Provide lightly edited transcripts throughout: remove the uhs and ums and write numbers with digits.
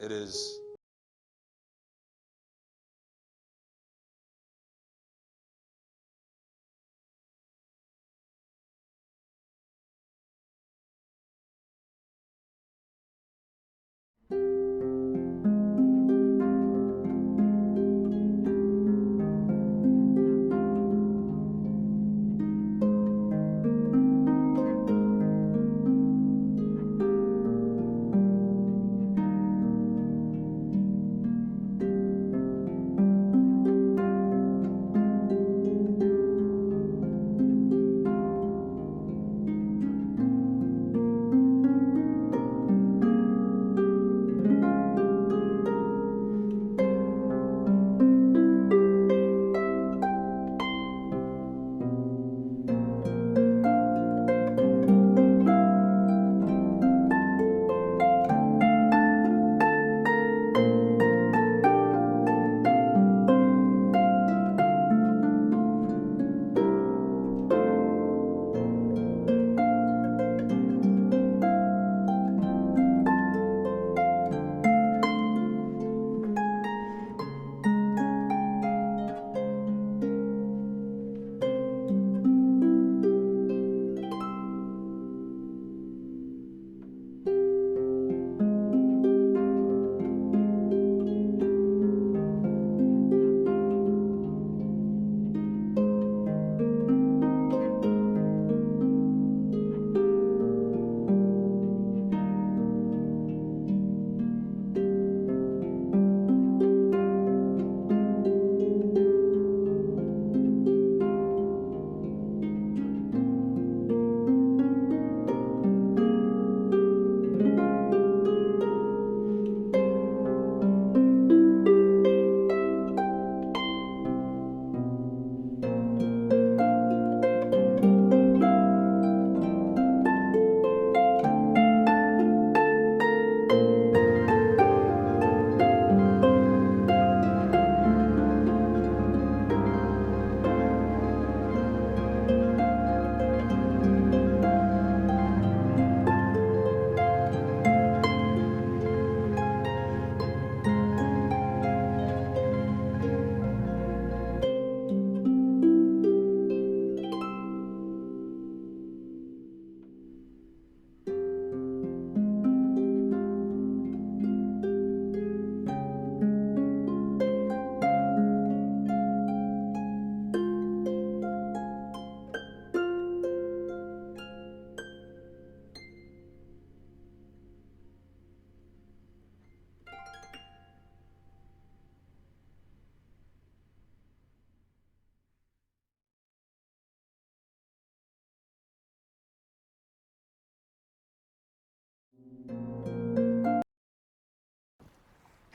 it is.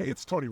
Hey, it's Tony.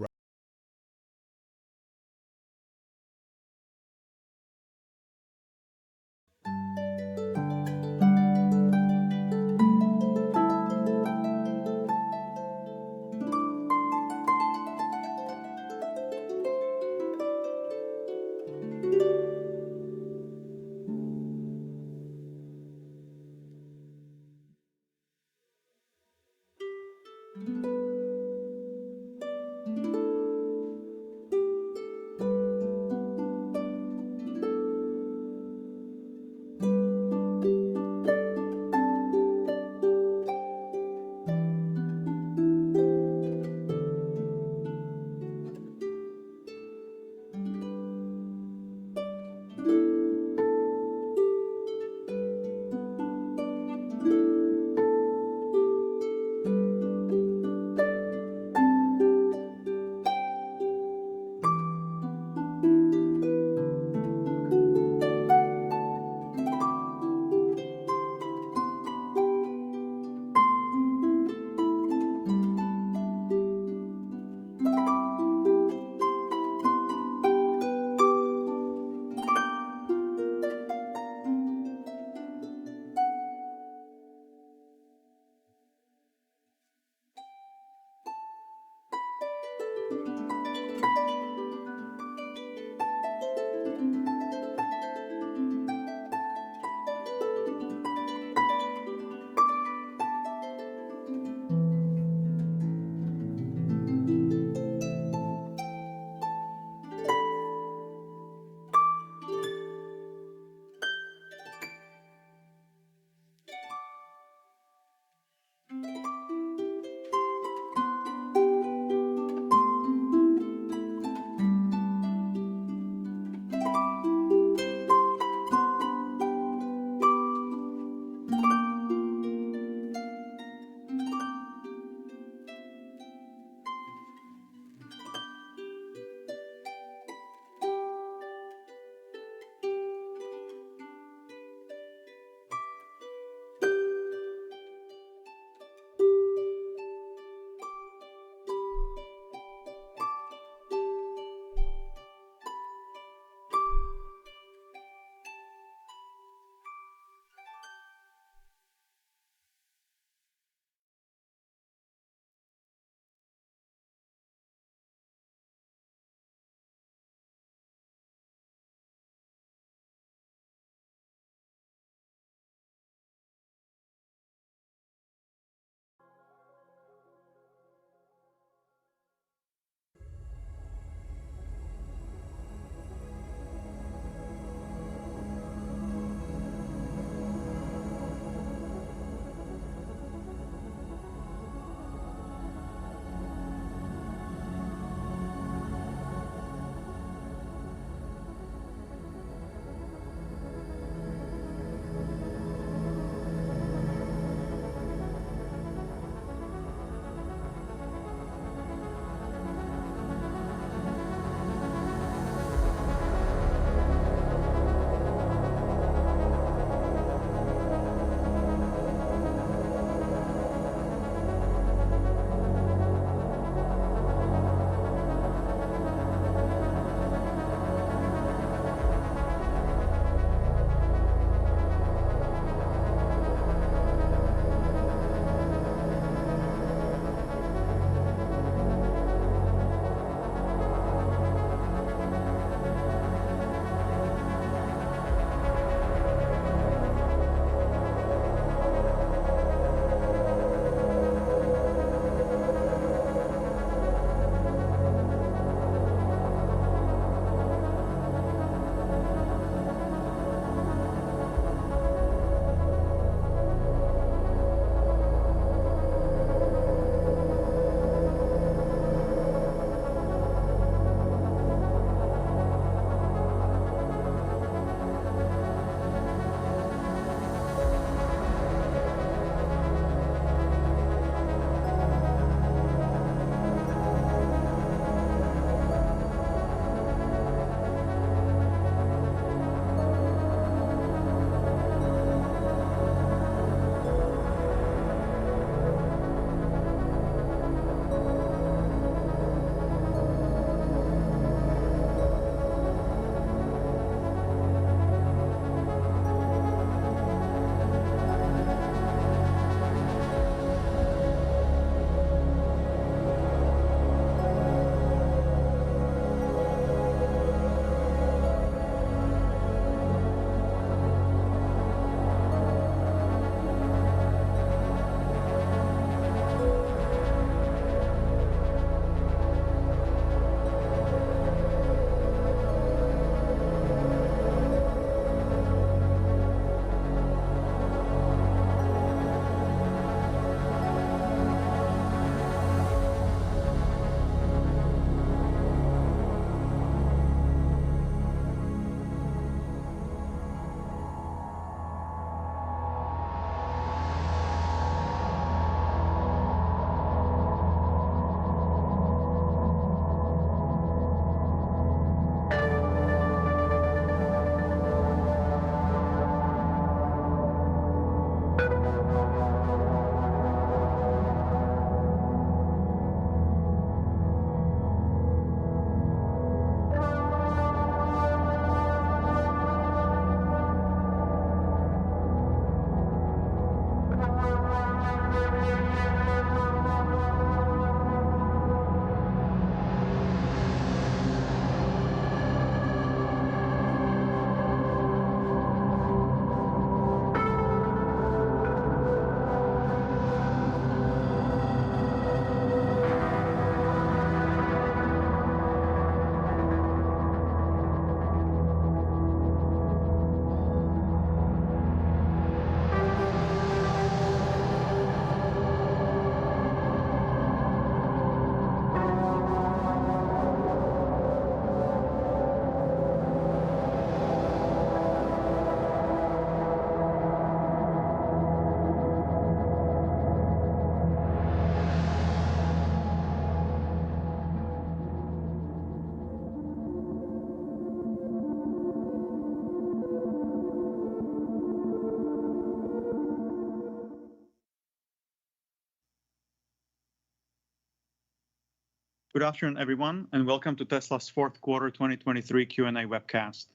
Good afternoon, everyone, and welcome to Tesla's fourth quarter 2023 Q&A webcast.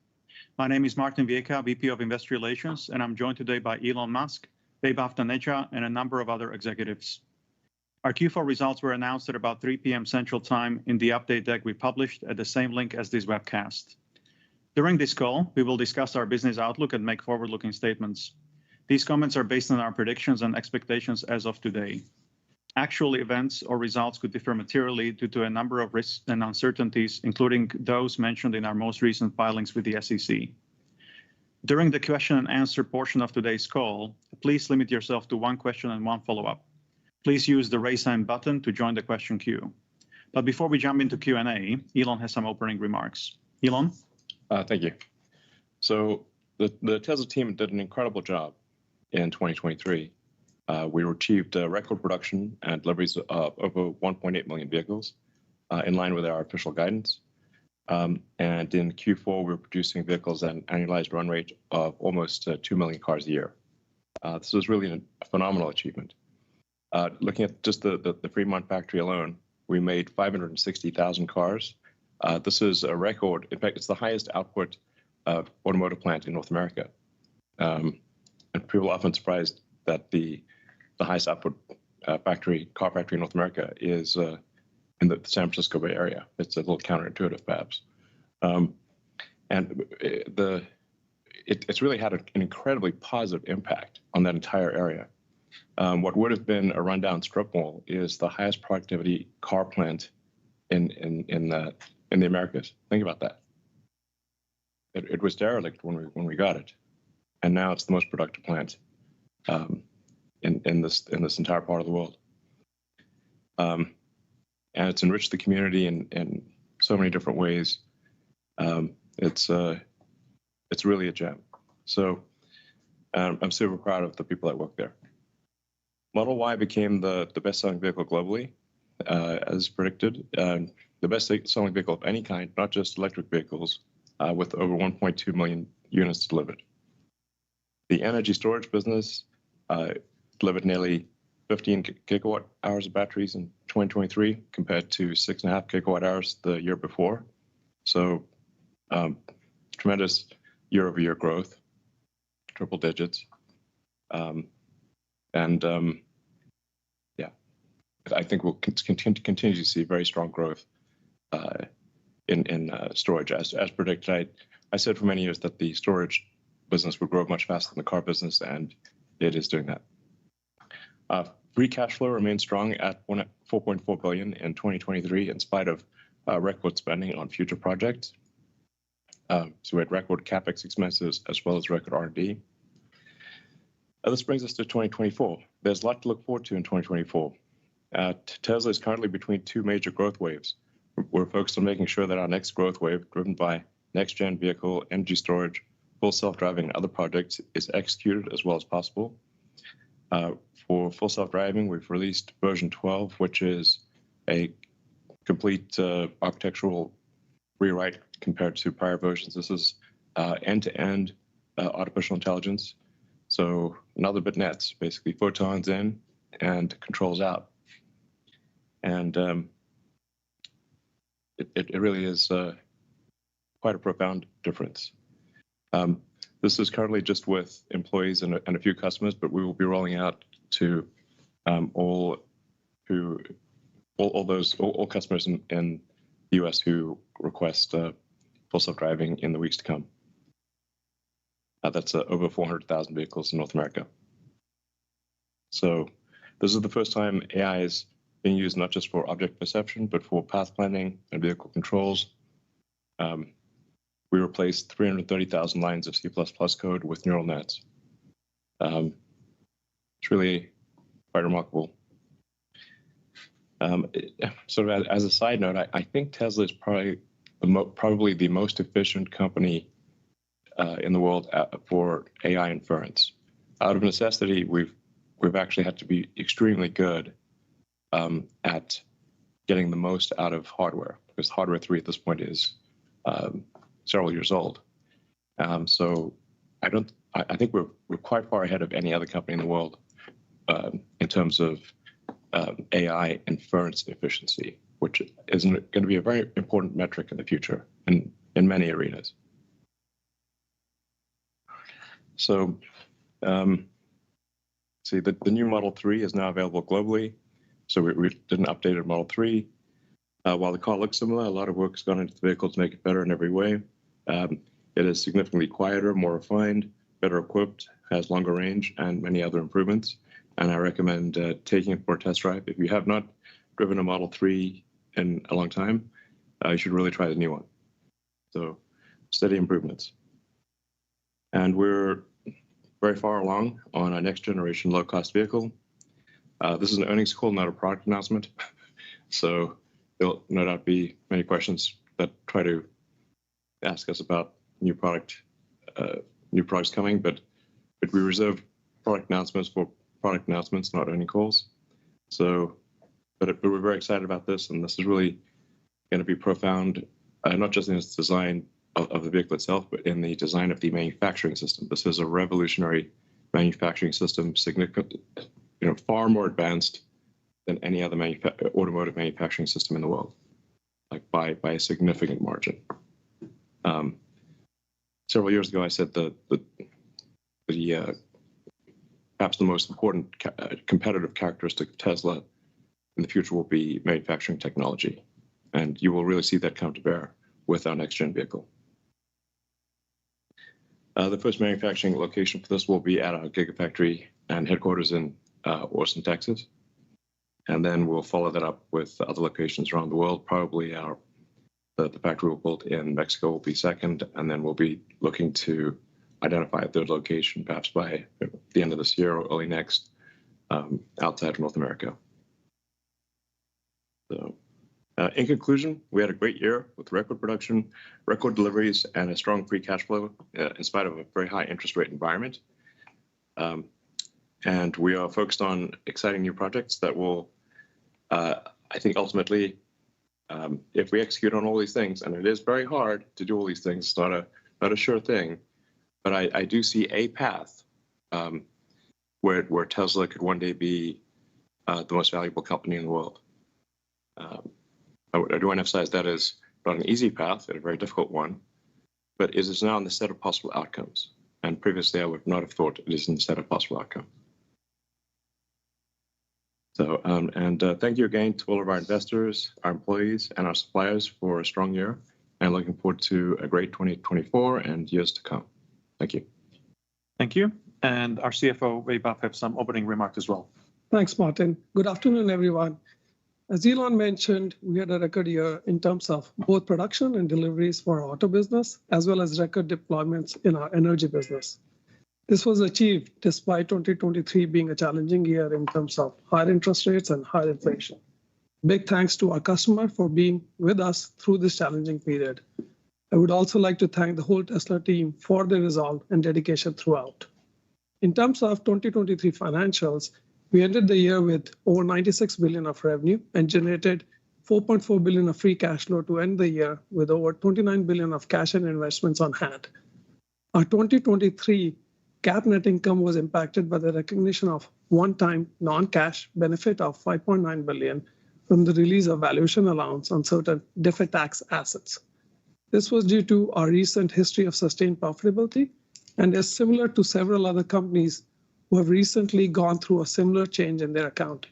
My name is Martin Viecha, VP of Investor Relations, and I'm joined today by Elon Musk, Vaibhav Taneja, and a number of other executives. Our Q4 results were announced at about 3 p.m. Central Time in the update deck we published at the same link as this webcast. During this call, we will discuss our business outlook and make forward-looking statements. These comments are based on our predictions and expectations as of today. Actual events or results could differ materially due to a number of risks and uncertainties, including those mentioned in our most recent filings with the SEC. During the question and answer portion of today's call, please limit yourself to one question and one follow-up. Please use the raise hand button to join the question queue. But before we jump into Q&A, Elon has some opening remarks. Elon? Thank you. So the Tesla team did an incredible job in 2023. We achieved record production and deliveries of over 1.8 million vehicles, in line with our official guidance. And in Q4, we were producing vehicles at an annualized run rate of almost 2 million cars a year. This was really a phenomenal achievement. Looking at just the Fremont factory alone, we made 560,000 cars. This is a record. In fact, it's the highest output automotive plant in North America. And people are often surprised that the highest output car factory in North America is in the San Francisco Bay Area. It's a little counterintuitive, perhaps. It's really had an incredibly positive impact on that entire area. What would have been a rundown strip mall is the highest productivity car plant in the Americas. Think about that. It was derelict when we got it, and now it's the most productive plant in this entire part of the world. And it's enriched the community in so many different ways. It's really a gem. So I'm super proud of the people that work there. Model Y became the best-selling vehicle globally, as predicted. The best-selling vehicle of any kind, not just electric vehicles, with over 1.2 million units delivered. The energy storage business delivered nearly 15 gigawatt hours of batteries in 2023 compared to 6.5 gigawatt hours the year before. So tremendous year-over-year growth, triple digits. I think we'll continue to see very strong growth in storage. As predicted, I said for many years that the storage business would grow much faster than the car business, and it is doing that. Free cash flow remains strong at $4.4 billion in 2023 in spite of record spending on future projects. So we had record CapEx expenses as well as record R&D. This brings us to 2024. There's a lot to look forward to in 2024. Tesla is currently between two major growth waves. We're focused on making sure that our next growth wave, driven by next-gen vehicle, energy storage, full self-driving, and other projects, is executed as well as possible. For full self-driving, we've released version 12, which is a complete architectural rewrite compared to prior versions. This is end-to-end artificial intelligence. So another bit nets, basically photons in and controls out. And it really is quite a profound difference. This is currently just with employees and a few customers, but we will be rolling out to all customers in the US who request full self-driving in the weeks to come. That's over 400,000 vehicles in North America. So this is the first time AI is being used not just for object perception, but for path planning and vehicle controls. We replaced 330,000 lines of C++ code with neural nets. It's really quite remarkable. Sort of as a side note, I think Tesla is probably the most efficient company in the world for AI inference. Out of necessity, we've actually had to be extremely good at getting the most out of hardware, because hardware 3 at this point is several years old. So I think we're quite far ahead of any other company in the world in terms of AI inference efficiency, which is going to be a very important metric in the future in many arenas. So, see, the new Model 3 is now available globally. So we did an updated Model 3. While the car looks similar, a lot of work has gone into the vehicle to make it better in every way. It is significantly quieter, more refined, better equipped, has longer range, and many other improvements. And I recommend taking it for a test drive. If you have not driven a Model 3 in a long time, you should really try the new one. So steady improvements. And we're very far along on our next generation low-cost vehicle. This is an earnings call, not a product announcement. So there'll no doubt be many questions that try to ask us about new products coming, but we reserve product announcements for product announcements, not earnings calls. So, but we're very excited about this, and this is really going to be profound, not just in its design of the vehicle itself, but in the design of the manufacturing system. This is a revolutionary manufacturing system, significant, far more advanced than any other automotive manufacturing system in the world, like by a significant margin. Several years ago, I said perhaps the most important competitive characteristic of Tesla in the future will be manufacturing technology, and you will really see that come to bear with our next-gen vehicle. The first manufacturing location for this will be at our Gigafactory and headquarters in Austin, Texas. And then we'll follow that up with other locations around the world. Probably the factory we'll build in Mexico will be second, and then we'll be looking to identify a third location, perhaps by the end of this year or early next, outside of North America. So, in conclusion, we had a great year with record production, record deliveries, and a strong free cash flow in spite of a very high interest rate environment. And we are focused on exciting new projects that will, I think, ultimately, if we execute on all these things, and it is very hard to do all these things, it's not a sure thing, but I do see a path where Tesla could one day be the most valuable company in the world. I do want to emphasize that is not an easy path, and a very difficult one, but it is now in the set of possible outcomes. And previously, I would not have thought it is in the set of possible outcomes. So, thank you again to all of our investors, our employees, and our suppliers for a strong year, and looking forward to a great 2024 and years to come. Thank you. Thank you. And our CFO, Vaibhav, have some opening remarks as well. Thanks, Martin. Good afternoon, everyone. As Elon mentioned, we had a record year in terms of both production and deliveries for our auto business, as well as record deployments in our energy business. This was achieved despite 2023 being a challenging year in terms of higher interest rates and higher inflation. Big thanks to our customer for being with us through this challenging period. I would also like to thank the whole Tesla team for their resolve and dedication throughout. In terms of 2023 financials, we ended the year with over $96 billion of revenue and generated $4.4 billion of free cash flow to end the year with over $29 billion of cash and investments on hand. Our 2023 GAAP net income was impacted by the recognition of one-time non-cash benefit of $5.9 billion from the release of valuation allowance on certain deferred tax assets. This was due to our recent history of sustained profitability and is similar to several other companies who have recently gone through a similar change in their accounting.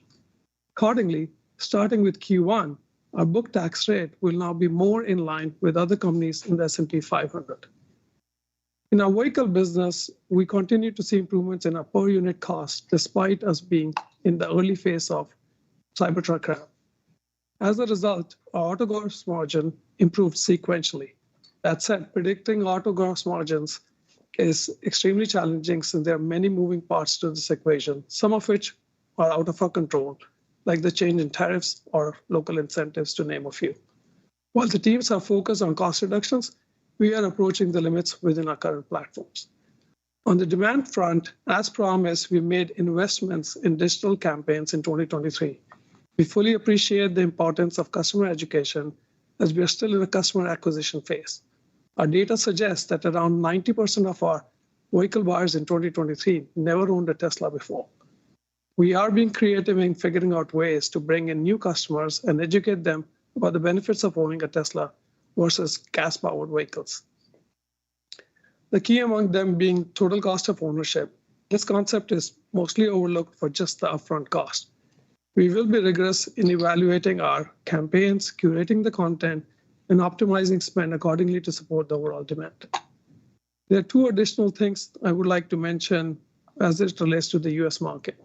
Accordingly, starting with Q1, our book tax rate will now be more in line with other companies in the S&P 500. In our vehicle business, we continue to see improvements in our per unit cost despite us being in the early phase of Cybertruck ramp. As a result, our auto gross margin improved sequentially. That said, predicting auto gross margins is extremely challenging since there are many moving parts to this equation, some of which are out of our control, like the change in tariffs or local incentives, to name a few. While the teams are focused on cost reductions, we are approaching the limits within our current platforms. On the demand front, as promised, we made investments in digital campaigns in 2023. We fully appreciate the importance of customer education as we are still in a customer acquisition phase. Our data suggests that around 90% of our vehicle buyers in 2023 never owned a Tesla before. We are being creative in figuring out ways to bring in new customers and educate them about the benefits of owning a Tesla versus gas-powered vehicles. The key among them being total cost of ownership. This concept is mostly overlooked for just the upfront cost. We will be rigorous in evaluating our campaigns, curating the content, and optimizing spend accordingly to support the overall demand. There are two additional things I would like to mention as it relates to the US market.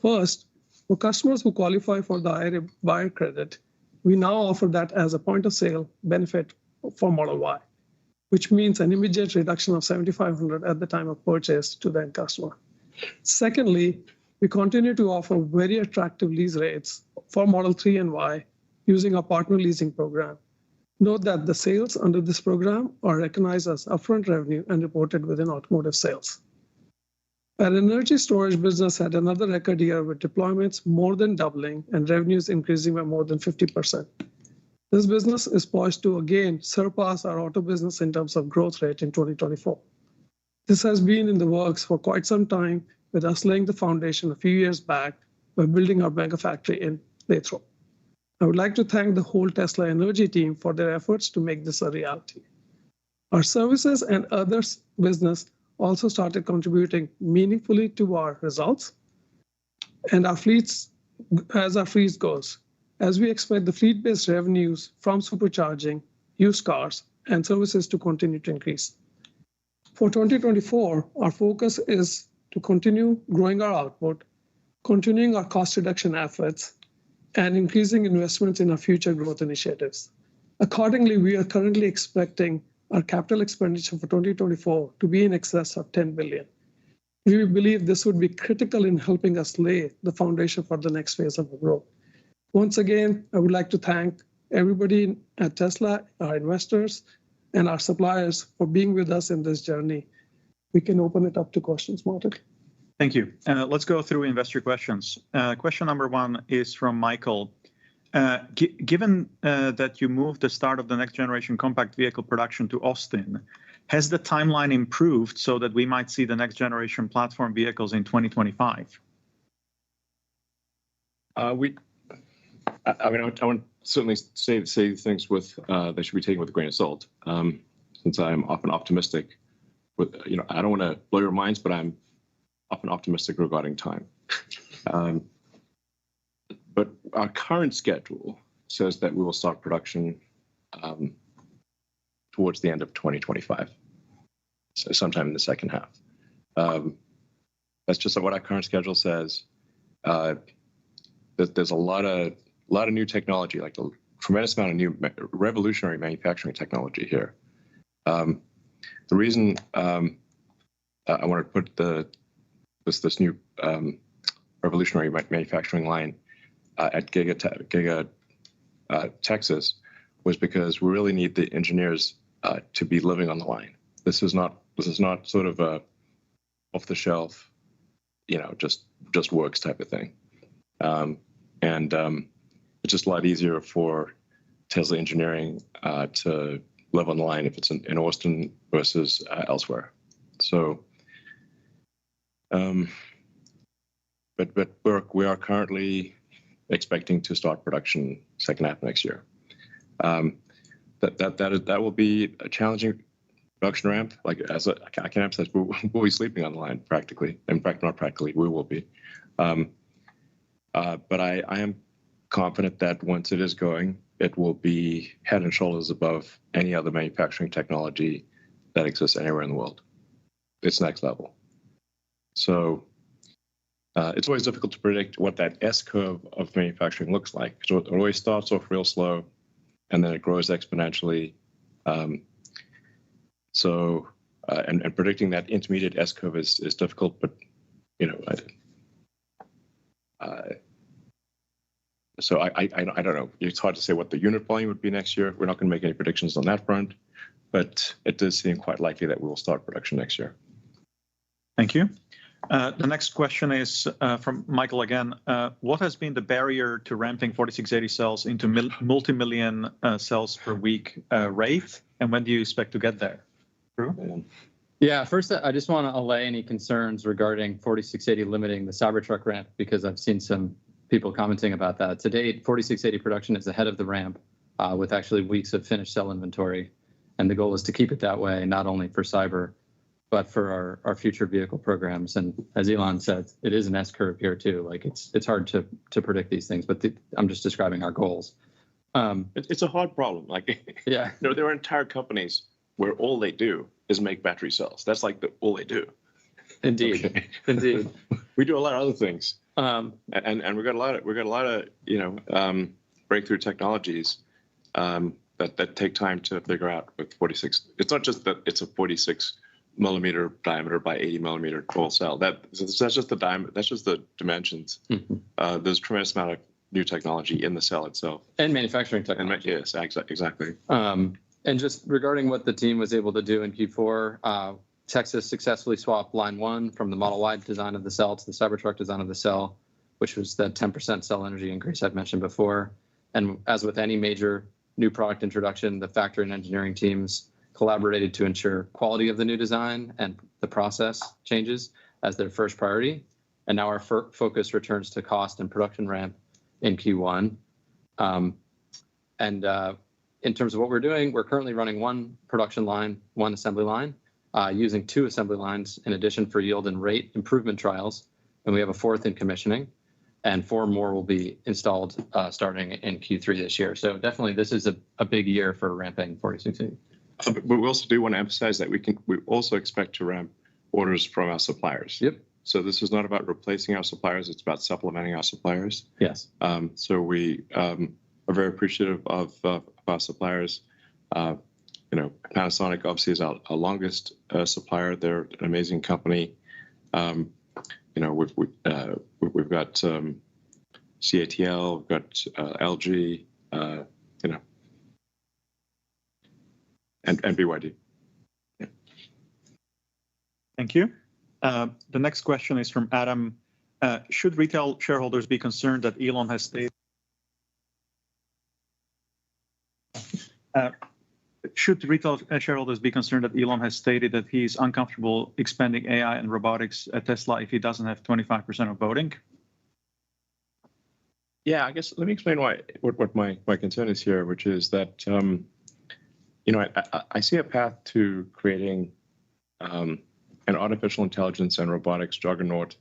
First, for customers who qualify for the IRA buyer credit, we now offer that as a point of sale benefit for Model Y, which means an immediate reduction of $7,500 at the time of purchase to the end customer. Secondly, we continue to offer very attractive lease rates for Model 3 and Y using our partner leasing program. Note that the sales under this program are recognized as upfront revenue and reported within automotive sales. Our energy storage business had another record year with deployments more than doubling and revenues increasing by more than 50%. This business is poised to again surpass our auto business in terms of growth rate in 2024. This has been in the works for quite some time, with us laying the foundation a few years back by building our mega factory in Lathrop. I would like to thank the whole Tesla Energy team for their efforts to make this a reality. Our services and others business also started contributing meaningfully to our results and our fleets as our fleet goes, as we expect the fleet-based revenues from supercharging, used cars, and services to continue to increase. For 2024, our focus is to continue growing our output, continuing our cost reduction efforts, and increasing investments in our future growth initiatives. Accordingly, we are currently expecting our capital expenditure for 2024 to be in excess of $10 billion. We believe this would be critical in helping us lay the foundation for the next phase of growth. Once again, I would like to thank everybody at Tesla, our investors, and our suppliers for being with us in this journey. We can open it up to questions, Martin. Thank you. Let's go through investor questions. Question number one is from Michael. Given that you moved the start of the next generation compact vehicle production to Austin, has the timeline improved so that we might see the next generation platform vehicles in 2025? I mean, I want certainly say things with they should be taken with a grain of salt, since I'm often optimistic. With I don't want to blow your minds, but I'm often optimistic regarding time. But our current schedule says that we will start production towards the end of 2025, so sometime in the second half. That's just what our current schedule says. There's a lot of new technology, like a tremendous amount of new revolutionary manufacturing technology here. The reason I want to put this new revolutionary manufacturing line at Giga Texas was because we really need the engineers to be living on the line. This is not sort of a off the shelf, just works type of thing. It's just a lot easier for Tesla engineering to live on the line if it's in Austin versus elsewhere. So, but we are currently expecting to start production second half next year. That will be a challenging production ramp. Like I can emphasize, we'll be sleeping on the line practically. In fact, not practically, we will be. But I am confident that once it is going, it will be head and shoulders above any other manufacturing technology that exists anywhere in the world. It's next level. So it's always difficult to predict what that S-curve of manufacturing looks like. So it always starts off real slow, and then it grows exponentially. So predicting that intermediate S-curve is difficult, but so I don't know. It's hard to say what the unit volume would be next year. We're not going to make any predictions on that front, but it does seem quite likely that we will start production next year. Thank you. The next question is from Michael again. What has been the barrier to ramping 4680 cells into multi-million cells per week rate, and when do you expect to get there? Drew? Yeah, first, I just want to allay any concerns regarding 4680 limiting the Cybertruck ramp, because I've seen some people commenting about that. To date, 4680 production is ahead of the ramp with actually weeks of finished cell inventory. And the goal is to keep it that way, not only for cyber, but for our future vehicle programs. And as Elon said, it is an S curve here too. Like it's hard to predict these things, but I'm just describing our goals. It's a hard problem. Like, yeah, there are entire companies where all they do is make battery cells. That's like all they do. Indeed, okay. Indeed. We do a lot of other things, and we got a lot of breakthrough technologies that take time to figure out with 46. It's not just that it's a 46 millimeter diameter by 80 millimeter tall cell. That's just the diameter. That's just the dimensions. Mm-hmm. There's a tremendous amount of new technology in the cell itself and manufacturing technology. Yes, exactly. And just regarding what the team was able to do in Q4, Texas successfully swapped line 1 from the Model Y design of the cell to the Cybertruck design of the cell, which was the 10% cell energy increase I've mentioned before. And as with any major new product introduction, the factory and engineering teams collaborated to ensure quality of the new design and the process changes as their first priority. And now our focus returns to cost and production ramp in Q1. In terms of what we're doing, we're currently running 1 production line, 1 assembly line, using 2 assembly lines in addition for yield and rate improvement trials. And we have a 4th in commissioning, and 4 more will be installed starting in Q3 this year. So definitely this is a big year for ramping 4680. But we also do want to emphasize that we also expect to ramp orders from our suppliers. Yep. So this is not about replacing our suppliers, it's about supplementing our suppliers. Yes. So we are very appreciative of our suppliers. Panasonic obviously is our longest supplier. They're an amazing company. We've got CATL, we've got LG, and BYD. Yeah. Thank you. The next question is from Adam. Should retail shareholders be concerned that Elon has stated that he's uncomfortable expanding AI and robotics at Tesla if he doesn't have 25% of voting? Yeah, I guess let me explain what my concern is here, which is that I see a path to creating an artificial intelligence and robotics juggernaut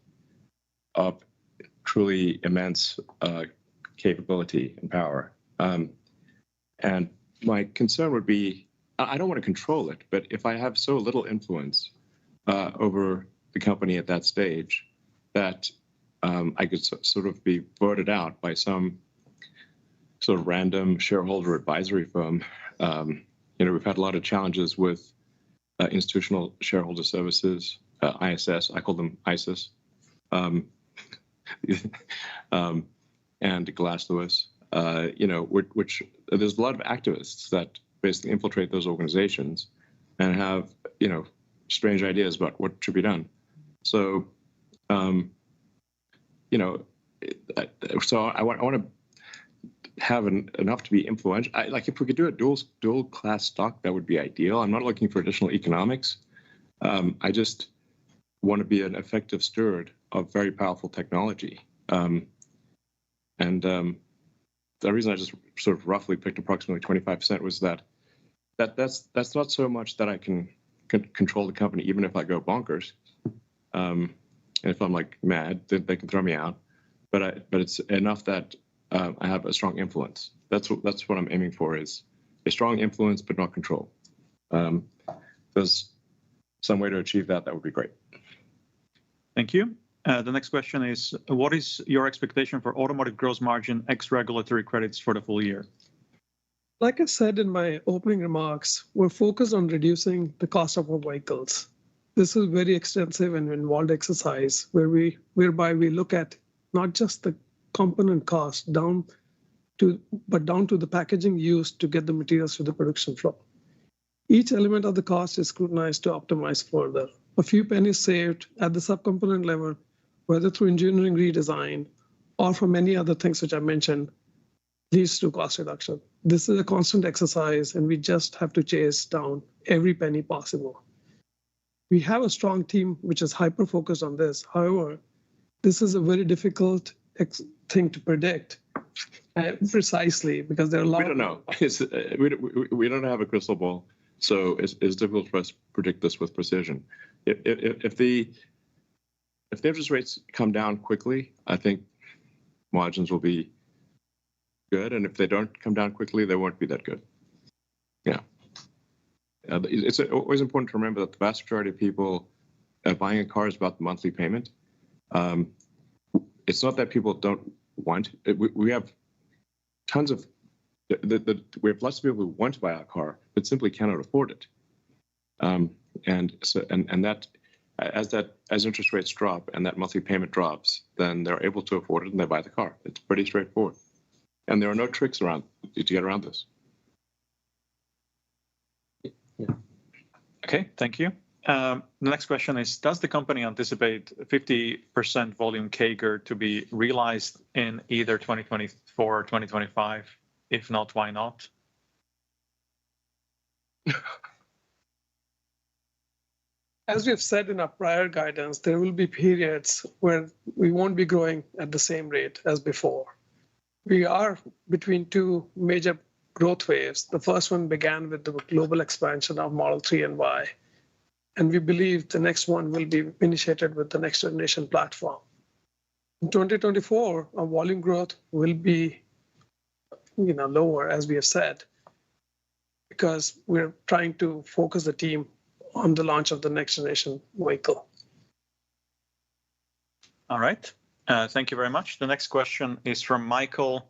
of truly immense capability and power. And my concern would be, I don't want to control it, but if I have so little influence over the company at that stage that I could sort of be voted out by some sort of random shareholder advisory firm. We've had a lot of challenges with institutional shareholder services, ISS, I call them ISIS, and Glass Lewis, which there's a lot of activists that basically infiltrate those organizations and have, strange ideas about what should be done. So, so I want to have enough to be influential. Like if we could do a dual class stock, that would be ideal. I'm not looking for additional economics. I just want to be an effective steward of very powerful technology. The reason I just sort of roughly picked approximately 25% was that's not so much that I can control the company, even if I go bonkers. And if I'm like mad, they can throw me out. But it's enough that I have a strong influence. That's what I'm aiming for, is a strong influence, but not control. There's some way to achieve that would be great. Thank you. The next question is, what is your expectation for automotive gross margin ex regulatory credits for the full year? Like I said in my opening remarks, we're focused on reducing the cost of our vehicles. This is very extensive and involved exercise whereby we look at not just the component cost down to the packaging used to get the materials to the production floor. Each element of the cost is scrutinized to optimize further. A few pennies saved at the subcomponent level, whether through engineering redesign or from many other things which I mentioned, leads to cost reduction. This is a constant exercise, and we just have to chase down every penny possible. We have a strong team which is hyper-focused on this. However, this is a very difficult thing to predict Precisely, because there are a lot. We don't know. We don't have a crystal ball, so it's difficult for us to predict this with precision. If the interest rates come down quickly, I think margins will be good, and if they don't come down quickly, they won't be that good. Yeah. It's always important to remember that the vast majority of people buying a car is about the monthly payment. It's not that people don't want. We have tons of we have lots of people who want to buy our car but simply cannot afford it. And that as interest rates drop and that monthly payment drops, then they're able to afford it and they buy the car. It's pretty straightforward, and there are no tricks around to get around this. Yeah. Okay, thank you. The next question is, does the company anticipate 50% volume CAGR to be realized in either 2024 or 2025? If not, why not? As we have said in our prior guidance, there will be periods where we won't be growing at the same rate as before. We are between two major growth waves. The first one began with the global expansion of Model 3 and Y. And we believe the next one will be initiated with the next generation platform. In 2024, our volume growth will be lower, as we have said, because we're trying to focus the team on the launch of the next generation vehicle. All right. Thank you very much. The next question is from Michael.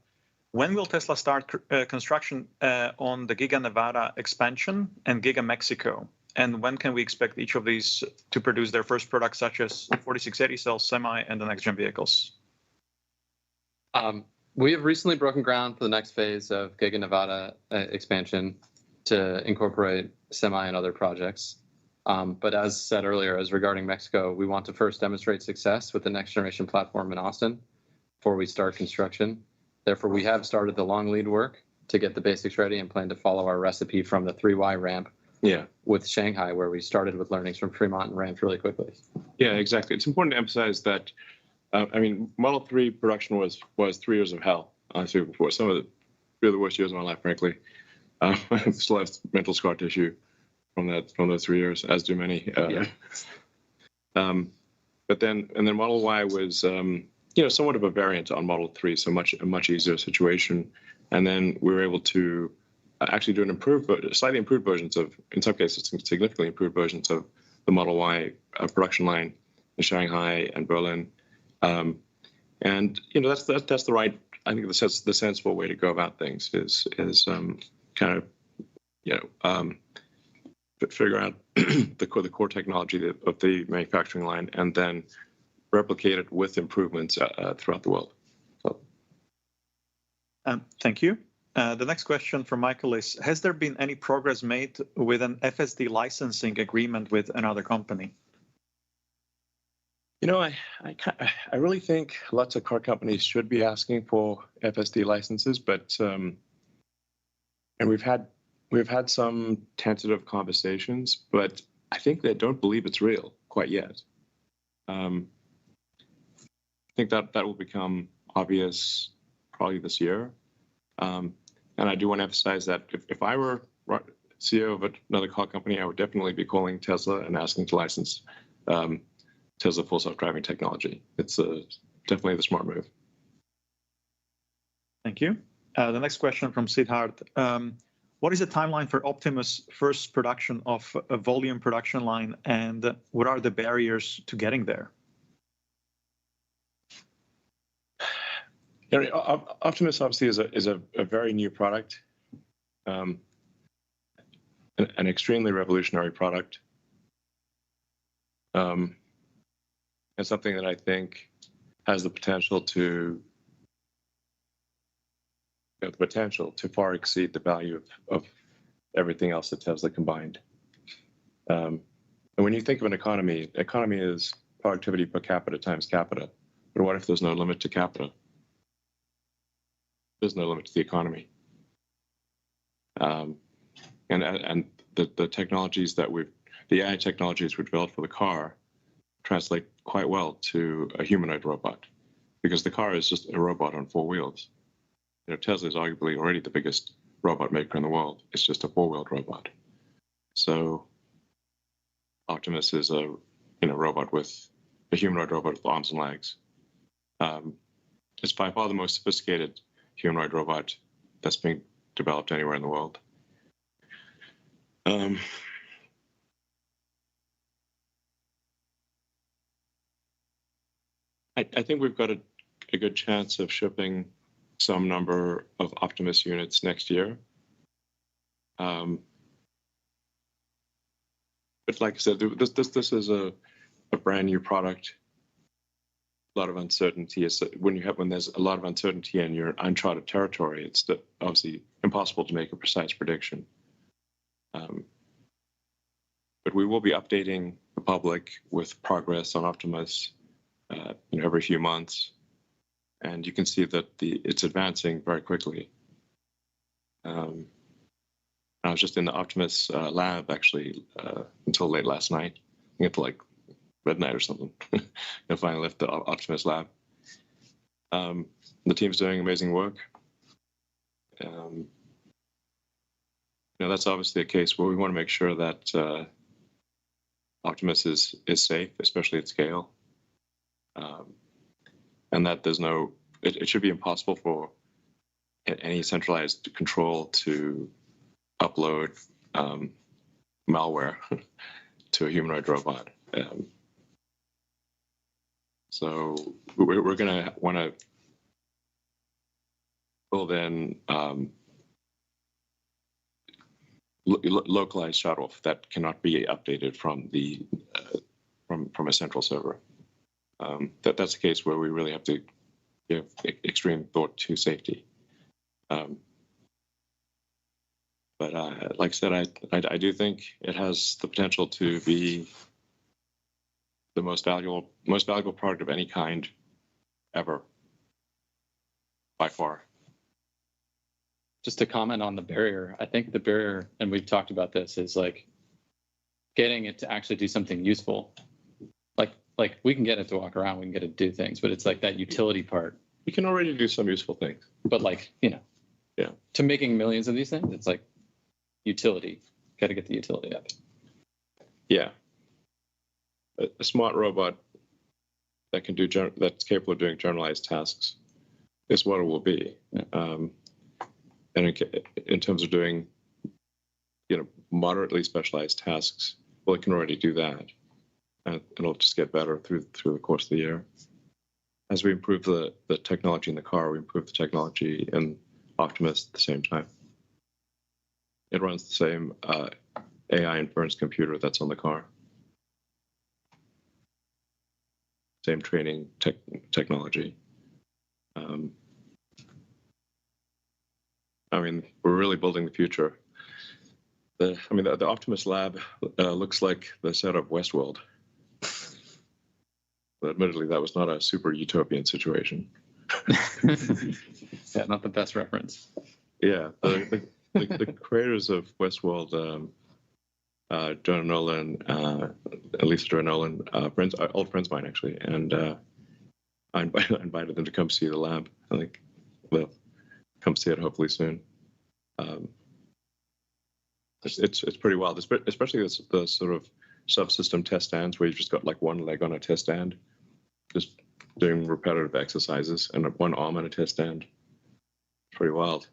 When will Tesla start construction on the Giga Nevada expansion and Giga Mexico? And when can we expect each of these to produce their first products, such as 4680 cells, semi, and the next-gen vehicles? We have recently broken ground for the next phase of Giga Nevada expansion to incorporate semi and other projects. But as said earlier, as regarding Mexico, we want to first demonstrate success with the next generation platform in Austin before we start construction. Therefore, we have started the long lead work to get the basics ready and plan to follow our recipe from the 3Y ramp with Shanghai, where we started with learnings from Fremont and ramped really quickly. Yeah, exactly. It's important to emphasize that, Model 3 production was 3 years of hell, honestly, before. Some of the worst years of my life, frankly. I still have mental scar tissue from those 3 years, as do many. But then Model Y was, somewhat of a variant on Model 3, so a much easier situation. And then we were able to actually do slightly improved versions of, in some cases, significantly improved versions of the Model Y production line in Shanghai and Berlin. And that's the right. I think the sensible way to go about things is kind of figure out the core technology of the manufacturing line and then replicate it with improvements throughout the world. So. Thank you. The next question from Michael is, has there been any progress made with an FSD licensing agreement with another company? I really think lots of car companies should be asking for FSD licenses, but and we've had some tentative conversations, but I think they don't believe it's real quite yet. I think that will become obvious probably this year. And I do want to emphasize that if I were CEO of another car company, I would definitely be calling Tesla and asking to license Tesla full self-driving technology. It's definitely the smart move. Thank you. The next question from Siddharth. What is the timeline for Optimus' first production of a volume production line, and what are the barriers to getting there? Optimus obviously is a very new product, an extremely revolutionary product, and something that I think has the potential to far exceed the value of everything else that Tesla combined. And when you think of an economy is productivity per capita times capita. But what if there's no limit to capita? There's no limit to the economy. And the technologies the AI technologies we've developed for the car translate quite well to a humanoid robot, because the car is just a robot on 4 wheels. Tesla is arguably already the biggest robot maker in the world. It's just a four-wheeled robot. So Optimus is a humanoid robot with arms and legs. It's by far the most sophisticated humanoid robot that's being developed anywhere in the world. I think we've got a good chance of shipping some number of Optimus units next year. But like I said, this is a brand new product. A lot of uncertainty. When there's a lot of uncertainty and you're in uncharted territory, it's obviously impossible to make a precise prediction. But we will be updating the public with progress on Optimus, every few months, and you can see that it's advancing very quickly. I was just in the Optimus lab actually until late last night. I think until like midnight or something. And finally left the Optimus lab. The team's doing amazing work. That's obviously a case where we want to make sure that Optimus is safe, especially at scale, and that it should be impossible for any centralized control to upload malware to a humanoid robot. So we're going to want to build in localized shutoff that cannot be updated from from a central server. That's a case where we really have to give extreme thought to safety. But like I said, I do think it has the potential to be the most valuable product of any kind ever, by far. Just to comment on the barrier, I think the barrier, and we've talked about this, is like getting it to actually do something useful. Like we can get it to walk around, we can get it to do things, but it's like that utility part. We can already do some useful things. But yeah. To making millions of these things, it's like utility. Got to get the utility up. Yeah. A smart robot that can that's capable of doing generalized tasks is what it will be. Yeah. And in terms of doing, moderately specialized tasks, well, it can already do that. And it'll just get better through the course of the year. As we improve the technology in the car, we improve the technology in Optimus at the same time. It runs the same AI inference computer that's on the car. Same training technology. We're really building the future. The Optimus lab looks like the set of Westworld. But admittedly, that was not a super utopian situation. Yeah, not the best reference. Yeah, the creators of Westworld, Jonah Nolan, Lisa Joy Nolan, old friends of mine actually, and I invited them to come see the lab. I think they'll come see it hopefully soon. It's pretty wild, especially the sort of subsystem test stands where you've just got like one leg on a test stand, just doing repetitive exercises, and one arm on a test stand. It's pretty wild.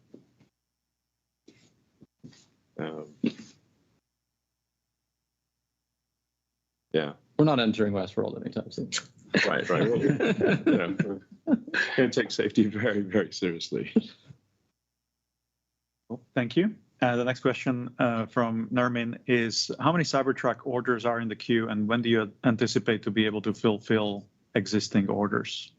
Yeah. We're not entering Westworld anytime soon. Right. Well, and take safety very, very seriously. Thank you. The next question from Nermin is, how many Cybertruck orders are in the queue, and when do you anticipate to be able to fulfill existing orders?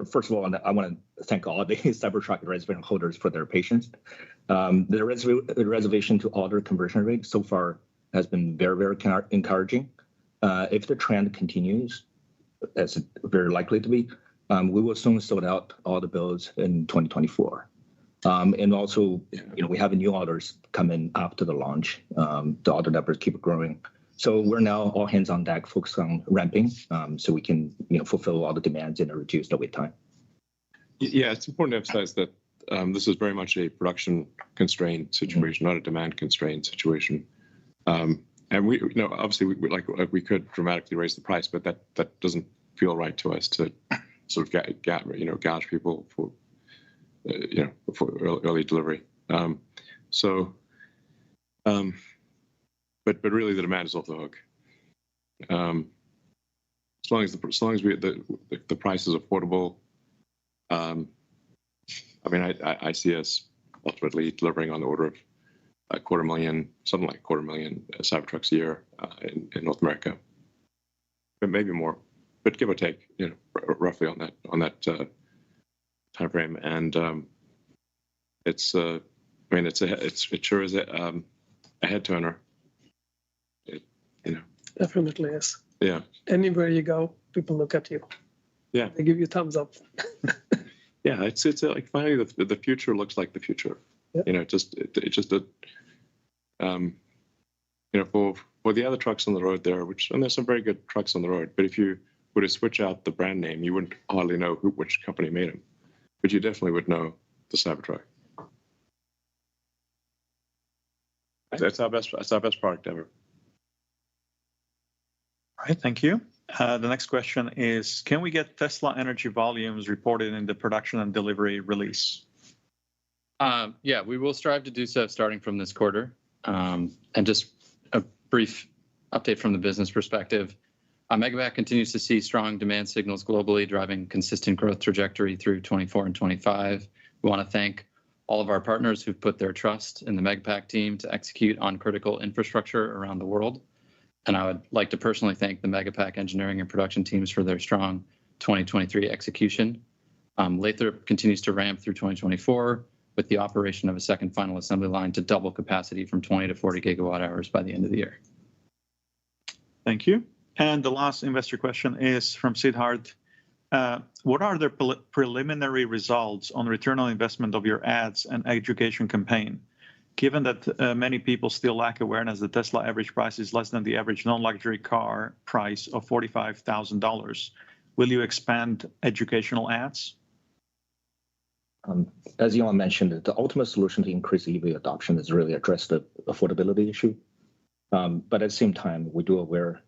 First of all, I want to thank all the Cybertruck reservation holders for their patience. The reservation to order conversion rate so far has been very, very encouraging. If the trend continues, as it's very likely to be, we will soon sort out all the builds in 2024. And also, we have new orders come in after the launch. The order numbers keep growing. So we're now all hands on deck focused on ramping, so we can fulfill all the demands in a reduced wait time. Yeah, it's important to emphasize that this is very much a production constrained situation, not a demand constrained situation. And we, obviously, we could dramatically raise the price, but that doesn't feel right to us to sort of gouge people for for early delivery. But really the demand is off the hook. As long as the price is affordable, I mean, I see us ultimately delivering on the order of something like 250,000 Cybertrucks a year in North America, but maybe more, but give or take, roughly on that time frame. And it sure is a head turner. Definitely is. Yeah. Anywhere you go, people look at you. Yeah. They give you thumbs up. Yeah, it's like finally the future looks like the future. Yeah. For the other trucks on the road there, and there's some very good trucks on the road, but if you were to switch out the brand name, you wouldn't hardly know which company made them, but you definitely would know the Cybertruck. That's our best product ever. All right, thank you. The next question is, can we get Tesla energy volumes reported in the production and delivery release? Yeah, we will strive to do so starting from this quarter. And just a brief update from the business perspective. Megapack continues to see strong demand signals globally, driving consistent growth trajectory through 24 and 25. We want to thank all of our partners who've put their trust in the Megapack team to execute on critical infrastructure around the world. And I would like to personally thank the Megapack engineering and production teams for their strong 2023 execution. Lathrop continues to ramp through 2024 with the operation of a second final assembly line to double capacity from 20 to 40 gigawatt hours by the end of the year. Thank you. And the last investor question is from Siddharth. What are the preliminary results on return on investment of your ads and education campaign? Given that many people still lack awareness that Tesla average price is less than the average non-luxury car price of $45,000, will you expand educational ads? As Elon mentioned, the ultimate solution to increase EV adoption is really address the affordability issue. But at the same time, we do aware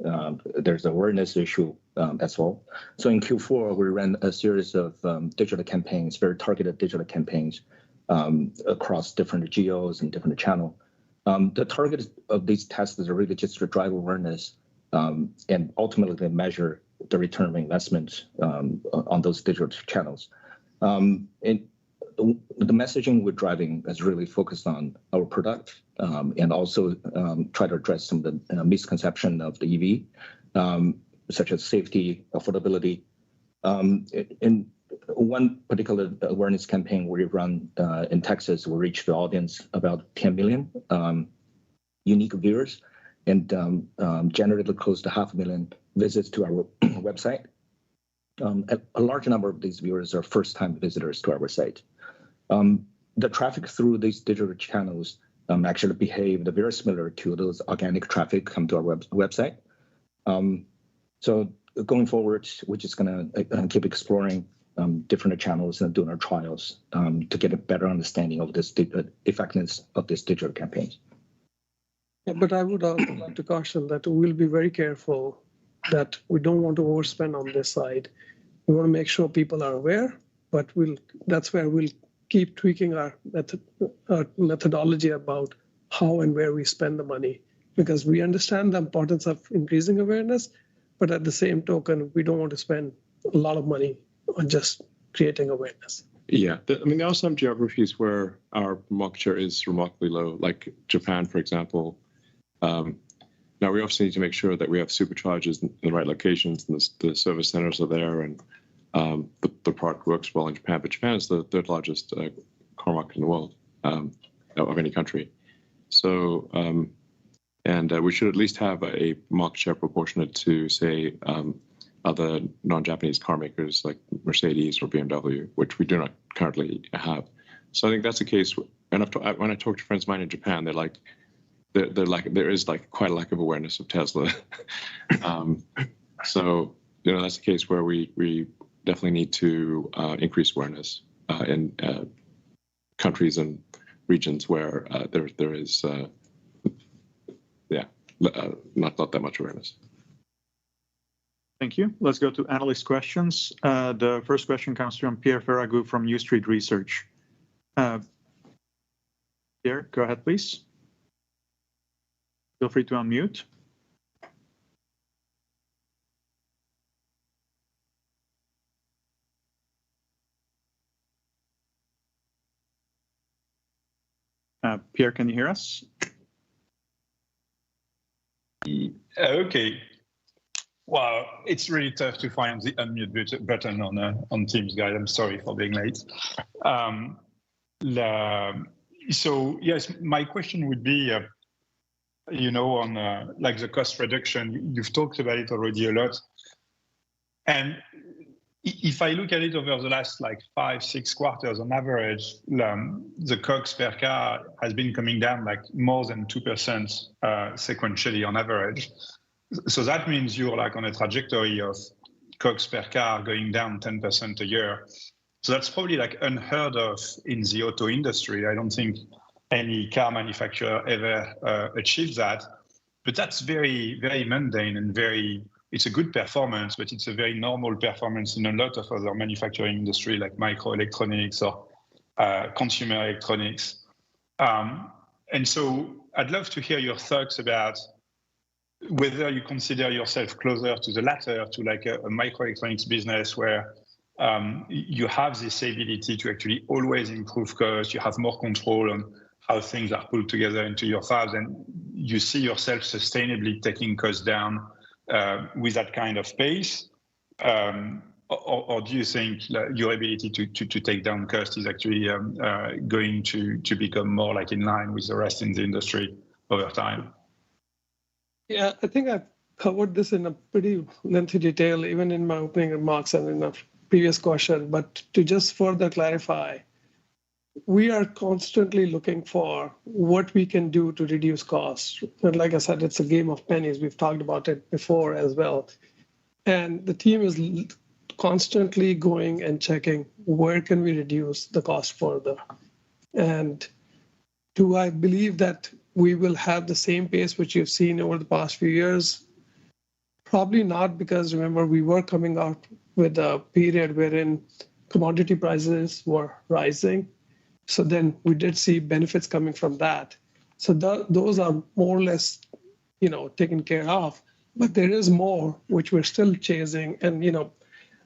there's an awareness issue as well. So in Q4, we ran a series of digital campaigns, very targeted digital campaigns across different geos and different channels. The target of these tests is really just to drive awareness and ultimately measure the return of investment on those digital channels. And the messaging we're driving is really focused on our product and also try to address some of the misconception of the EV, such as safety, affordability. In one particular awareness campaign we run in Texas, we reached the audience about 10 million unique viewers and generated close to 500,000 visits to our website. A large number of these viewers are first-time visitors to our site. The traffic through these digital channels actually behaved very similar to those organic traffic come to our website. So going forward, we're just going to keep exploring different channels and doing our trials to get a better understanding of this effectiveness of this digital campaigns. Yeah, but I would also like to caution that we'll be very careful that we don't want to overspend on this side. We want to make sure people are aware, but that's where we'll keep tweaking our methodology about how and where we spend the money, because we understand the importance of increasing awareness, but at the same token, we don't want to spend a lot of money on just creating awareness. Yeah, I mean, there are some geographies where our market share is remarkably low, like Japan, for example. Now, we obviously need to make sure that we have superchargers in the right locations and the service centers are there and the product works well in Japan. But Japan is the third largest car market in the world of any country. So, and we should at least have a market share proportionate to, say, other non-Japanese car makers like Mercedes or BMW, which we do not currently have. So I think that's the case. And when I talk to friends of mine in Japan, they're like, there is like quite a lack of awareness of Tesla. So that's the case where we definitely need to increase awareness in countries and regions where there is not that much awareness. Thank you. Let's go to analyst questions. The first question comes from Pierre Ferragu from New Street Research. Pierre, go ahead, please. Feel free to unmute. Pierre, can you hear us? Okay. Well, it's really tough to find the unmute button on Teams, guys. I'm sorry for being late. So yes, my question would be, on like the cost reduction. You've talked about it already a lot, and if I look at it over the last like 5-6 quarters on average, the COGS per car has been coming down like more than 2% sequentially on average. So that means you're like on a trajectory of COGS per car going down 10% a year. So that's probably like unheard of in the auto industry. I don't think any car manufacturer ever achieved that. But that's very, very mundane and it's a good performance, but it's a very normal performance in a lot of other manufacturing industry like microelectronics or consumer electronics. And so I'd love to hear your thoughts about whether you consider yourself closer to the latter, to like a microelectronics business where you have this ability to actually always improve cost, you have more control on how things are pulled together into your fabs, and you see yourself sustainably taking costs down with that kind of pace, or do you think your ability to take down cost is actually going to become more like in line with the rest in the industry over time? Yeah, I think I've covered this in a pretty lengthy detail, even in my opening remarks and in a previous question. But to just further clarify, we are constantly looking for what we can do to reduce costs. And like I said, it's a game of pennies. We've talked about it before as well. And the team is constantly going and checking where can we reduce the cost further. And do I believe that we will have the same pace which you've seen over the past few years? Probably not, because remember, we were coming out with a period wherein commodity prices were rising. So then we did see benefits coming from that. So those are more or less, taken care of. But there is more which we're still chasing. And,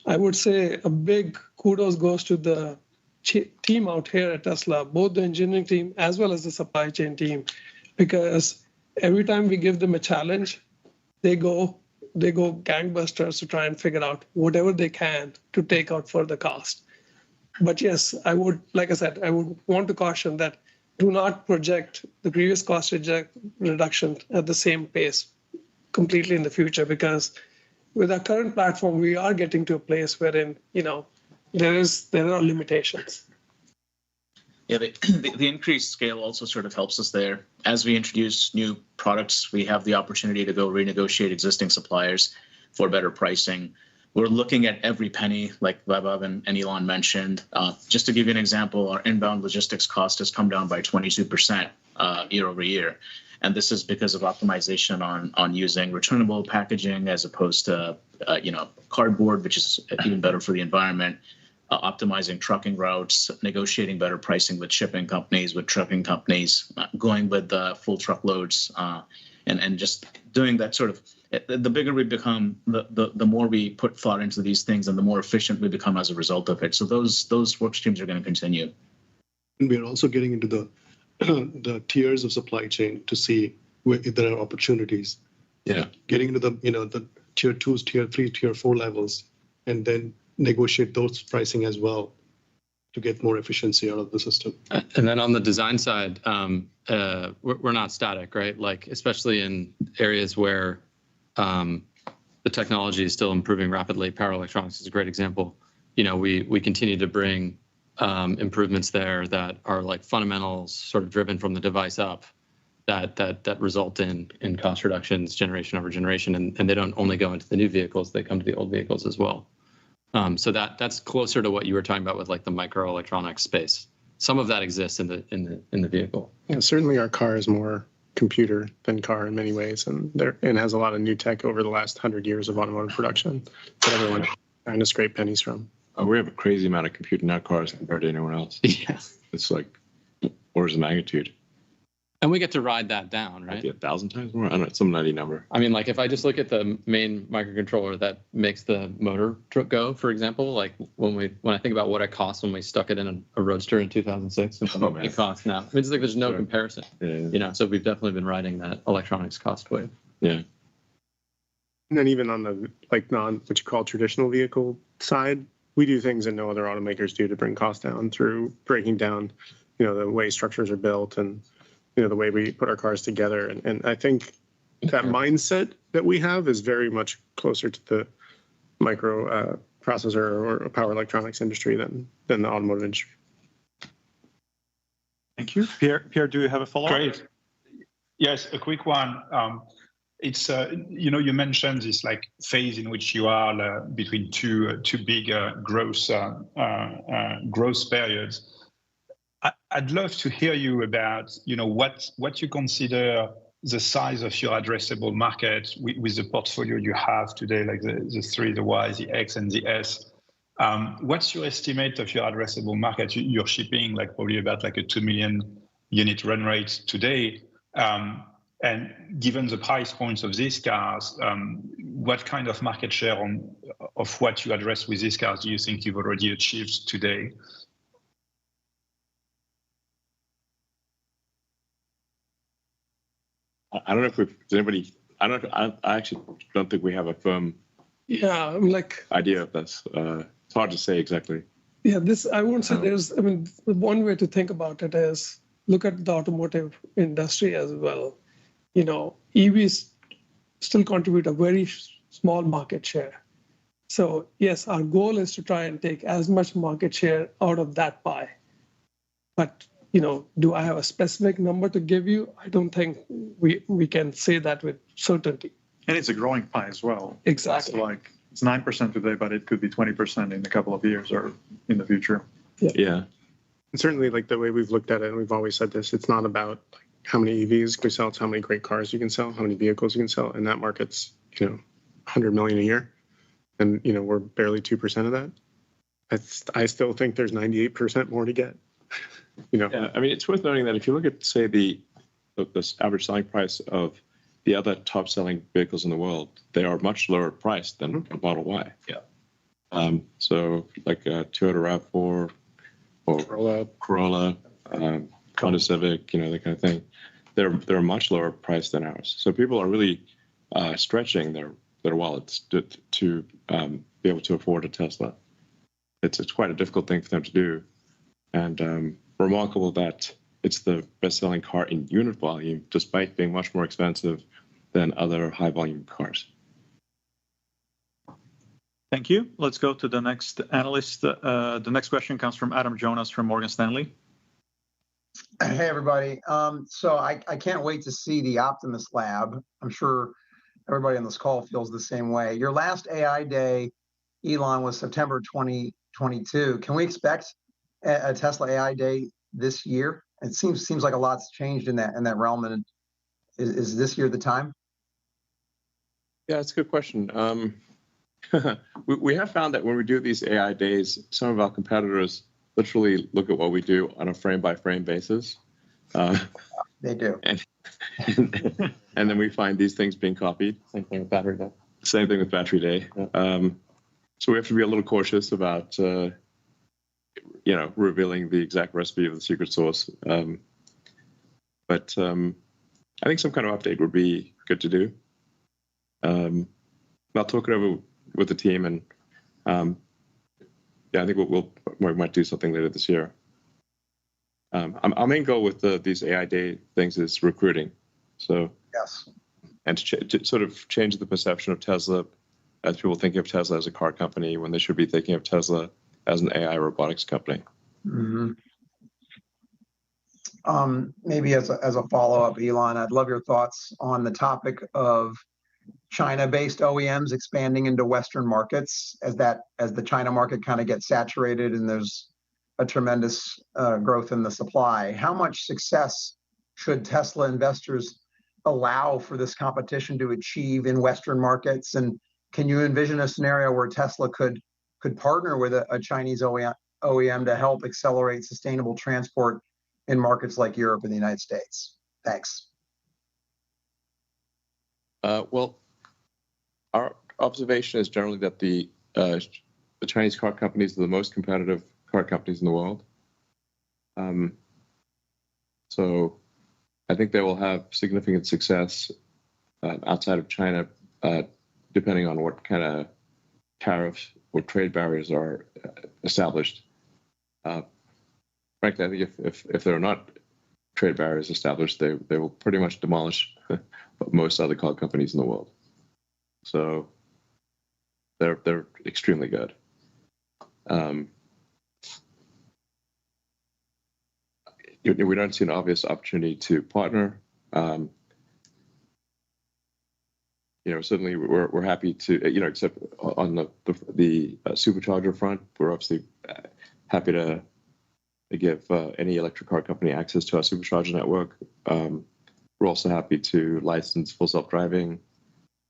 I would say a big kudos goes to the team out here at Tesla, both the engineering team as well as the supply chain team, because every time we give them a challenge, they go gangbusters to try and figure out whatever they can to take out further cost. But yes, I would want to caution that do not project the previous cost reduction at the same pace completely in the future, because with our current platform, we are getting to a place wherein, there are limitations. Yeah, the increased scale also sort of helps us there. As we introduce new products, we have the opportunity to go renegotiate existing suppliers for better pricing. We're looking at every penny, like Vaibhav and Elon mentioned. Just to give you an example, our inbound logistics cost has come down by 22% year over year. And this is because of optimization on using returnable packaging as opposed to, cardboard, which is even better for the environment. Optimizing trucking routes, negotiating better pricing with shipping companies, with trucking companies, going with full truckloads, and just doing that sort of. The bigger we become, the more we put thought into these things, and the more efficient we become as a result of it. So those work streams are going to continue. And we're also getting into the tiers of supply chain to see if there are opportunities. Yeah, getting into the tier 2s, tier 3, tier 4 levels, and then negotiate those pricing as well to get more efficiency out of the system. And then on the design side, we're not static, right? Like, especially in areas where the technology is still improving rapidly. Power electronics is a great example. We continue to bring improvements there that are like fundamentals, sort of driven from the device up, that result in cost reductions generation over generation, and they don't only go into the new vehicles; they come to the old vehicles as well. So that's closer to what you were talking about with like the microelectronics space. Some of that exists in the vehicle. Yeah, certainly our car is more computer than car in many ways, and has a lot of new tech over the last 100 years of automotive production that everyone is trying to scrape pennies from. Oh, we have a crazy amount of compute in our cars compared to anyone else. Yeah. It's like orders of magnitude. And we get to ride that down, right? Maybe 1,000 times more. I don't know, some nutty number. I mean, like if I just look at the main microcontroller that makes the motor go, for example, like when I think about what it costs when we stuck it in a Roadster in 2006 and what it costs now, I mean, it's like there's no comparison. Yeah. So we've definitely been riding that electronics cost wave. Yeah. And then even on the what you call traditional vehicle side, we do things that no other automakers do to bring costs down through breaking down, the way structures are built and the way we put our cars together. And I think that mindset that we have is very much closer to the micro processor or power electronics industry than the automotive industry. Thank you. Pierre, do you have a follow-up? Great. Yes, a quick one. It's you mentioned this like phase in which you are between two big growth periods. I'd love to hear you about what you consider the size of your addressable market with the portfolio you have today, like the 3, the Y, the X, and the S. What's your estimate of your addressable market? You're shipping like probably about like a 2 million unit run rate today. And given the price points of these cars, what kind of market share of what you address with these cars do you think you've already achieved today? I don't know if anybody. I actually don't think we have a firm idea of this. It's hard to say exactly. Yeah, I won't say one way to think about it is look at the automotive industry as well. EVs still contribute a very small market share. So yes, our goal is to try and take as much market share out of that pie. But do I have a specific number to give you? I don't think we can say that with certainty. And it's a growing pie as well. Exactly. It's 9% today, but it could be 20% in a couple of years or in the future. Yeah. And certainly, like the way we've looked at it, and we've always said this, it's not about how many EVs can we sell, it's how many great cars you can sell, how many vehicles you can sell, and that market's 100 million a year, and we're barely 2% of that. I still think there's 98% more to get. Yeah, I mean, it's worth noting that if you look at, say, the average selling price of the other top-selling vehicles in the world, they are much lower priced than a Model Y. Yeah. So like a Toyota RAV4 or Corolla, Honda Civic, that kind of thing, they're much lower priced than ours. So people are really stretching their wallets to be able to afford a Tesla. It's quite a difficult thing for them to do, and remarkable that it's the best-selling car in unit volume, despite being much more expensive than other high-volume cars. Thank you. Let's go to the next analyst. The next question comes from Adam Jonas from Morgan Stanley. Hey, everybody. So I can't wait to see the Optimus Lab. I'm sure everybody on this call feels the same way. Your last AI day, Elon, was September 2022. Can we expect a Tesla AI day this year? It seems like a lot's changed in that realm. And is this year the time? Yeah, it's a good question. We have found that when we do these AI days, some of our competitors literally look at what we do on a frame-by-frame basis. They do. And then we find these things being copied. Same thing with battery day. Same thing with battery day. Yeah. So we have to be a little cautious about, revealing the exact recipe of the secret sauce. But I think some kind of update would be good to do. I'll talk it over with the team, and I think we might do something later this year. Our main goal with these AI day things is recruiting. So yes, and to sort of change the perception of Tesla as people thinking of Tesla as a car company when they should be thinking of Tesla as an AI robotics company. Mm-hmm. Maybe as a follow-up, Elon, I'd love your thoughts on the topic of China-based OEMs expanding into Western markets as the China market kind of gets saturated and there's a tremendous growth in the supply. How much success should Tesla investors allow for this competition to achieve in Western markets? And can you envision a scenario where Tesla could partner with a Chinese OEM to help accelerate sustainable transport in markets like Europe and the United States? Thanks. Well, our observation is generally that the Chinese car companies are the most competitive car companies in the world. So I think they will have significant success outside of China, depending on what kind of tariffs or trade barriers are established. Frankly, I think if there are not trade barriers established, they will pretty much demolish most other car companies in the world. So they're extremely good. We don't see an obvious opportunity to partner. Certainly we're happy to, except on the supercharger front, we're obviously happy to give any electric car company access to our supercharger network. We're also happy to license full self-driving,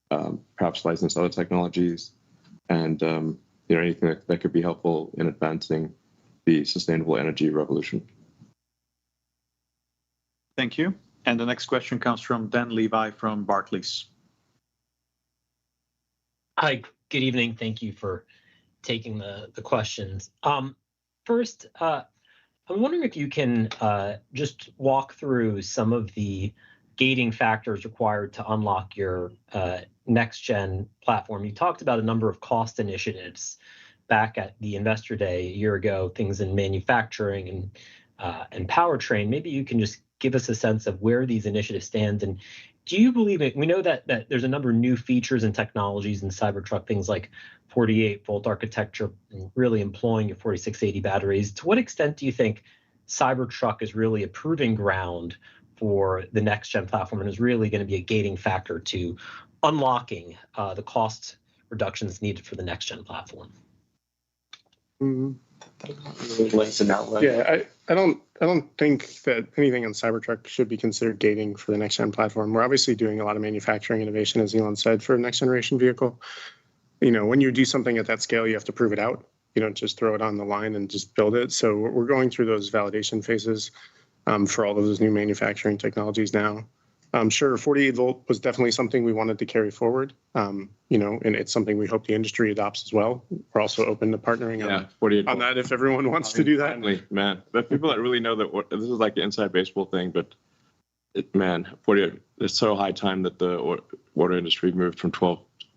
perhaps license other technologies, and anything that could be helpful in advancing the sustainable energy revolution. Thank you. And the next question comes from Dan Levi from Barclays. Hi, good evening. Thank you for taking the questions. First, I'm wondering if you can just walk through some of the gating factors required to unlock your next-gen platform. You talked about a number of cost initiatives back at the Investor Day a year ago, things in manufacturing and powertrain. Maybe you can just give us a sense of where these initiatives stand. And do you believe it? We know that there's a number of new features and technologies in Cybertruck, things like 48-volt architecture, and really employing your 4680 batteries. To what extent do you think Cybertruck is really a proving ground for the next-gen platform and is really going to be a gating factor to unlocking the cost reductions needed for the next-gen platform? Yeah, I don't think that anything on Cybertruck should be considered gating for the next gen platform. We're obviously doing a lot of manufacturing innovation, as Elon said, for a next generation vehicle. When you do something at that scale, you have to prove it out. You don't just throw it on the line and just build it. So we're going through those validation phases for all of those new manufacturing technologies now. Sure, 48 volt was definitely something we wanted to carry forward, and it's something we hope the industry adopts as well. We're also open to partnering on that if everyone wants to do that. Finally, man, the people that really know that this is like the inside baseball thing, but 48, it's so high time that the auto industry moved from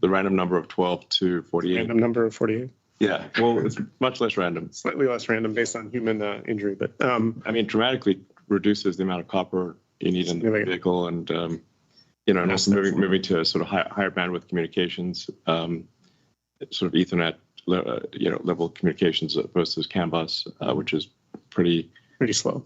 the random number of 12 to 48. Random number of 48. Yeah, well, it's much less random. Slightly less random based on human injury, but dramatically reduces the amount of copper you need in the vehicle, and and also moving to a sort of higher bandwidth communications, sort of Ethernet level communications opposed to CAN bus, which is pretty slow.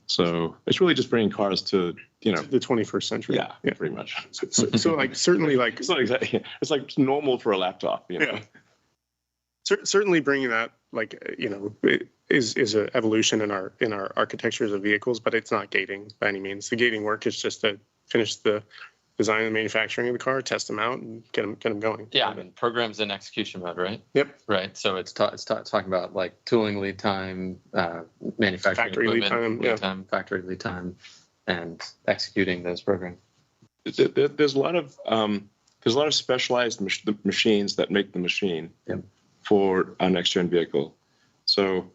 So it's really just bringing cars to the 21st century. Yeah, pretty much. So like certainly like it's not exactly, it's like normal for a laptop. Yeah. Certainly bringing that is an evolution in our architectures of vehicles, but it's not gating by any means. The gating work is just to finish the design and manufacturing of the car, test them out, and get them going. Yeah, programs in execution mode, right? Yep. Right. So it's talking about like tooling lead time, manufacturing factory lead time, factory lead time, and executing those programs. There's a lot of specialized machines that make the machine for a next gen vehicle. So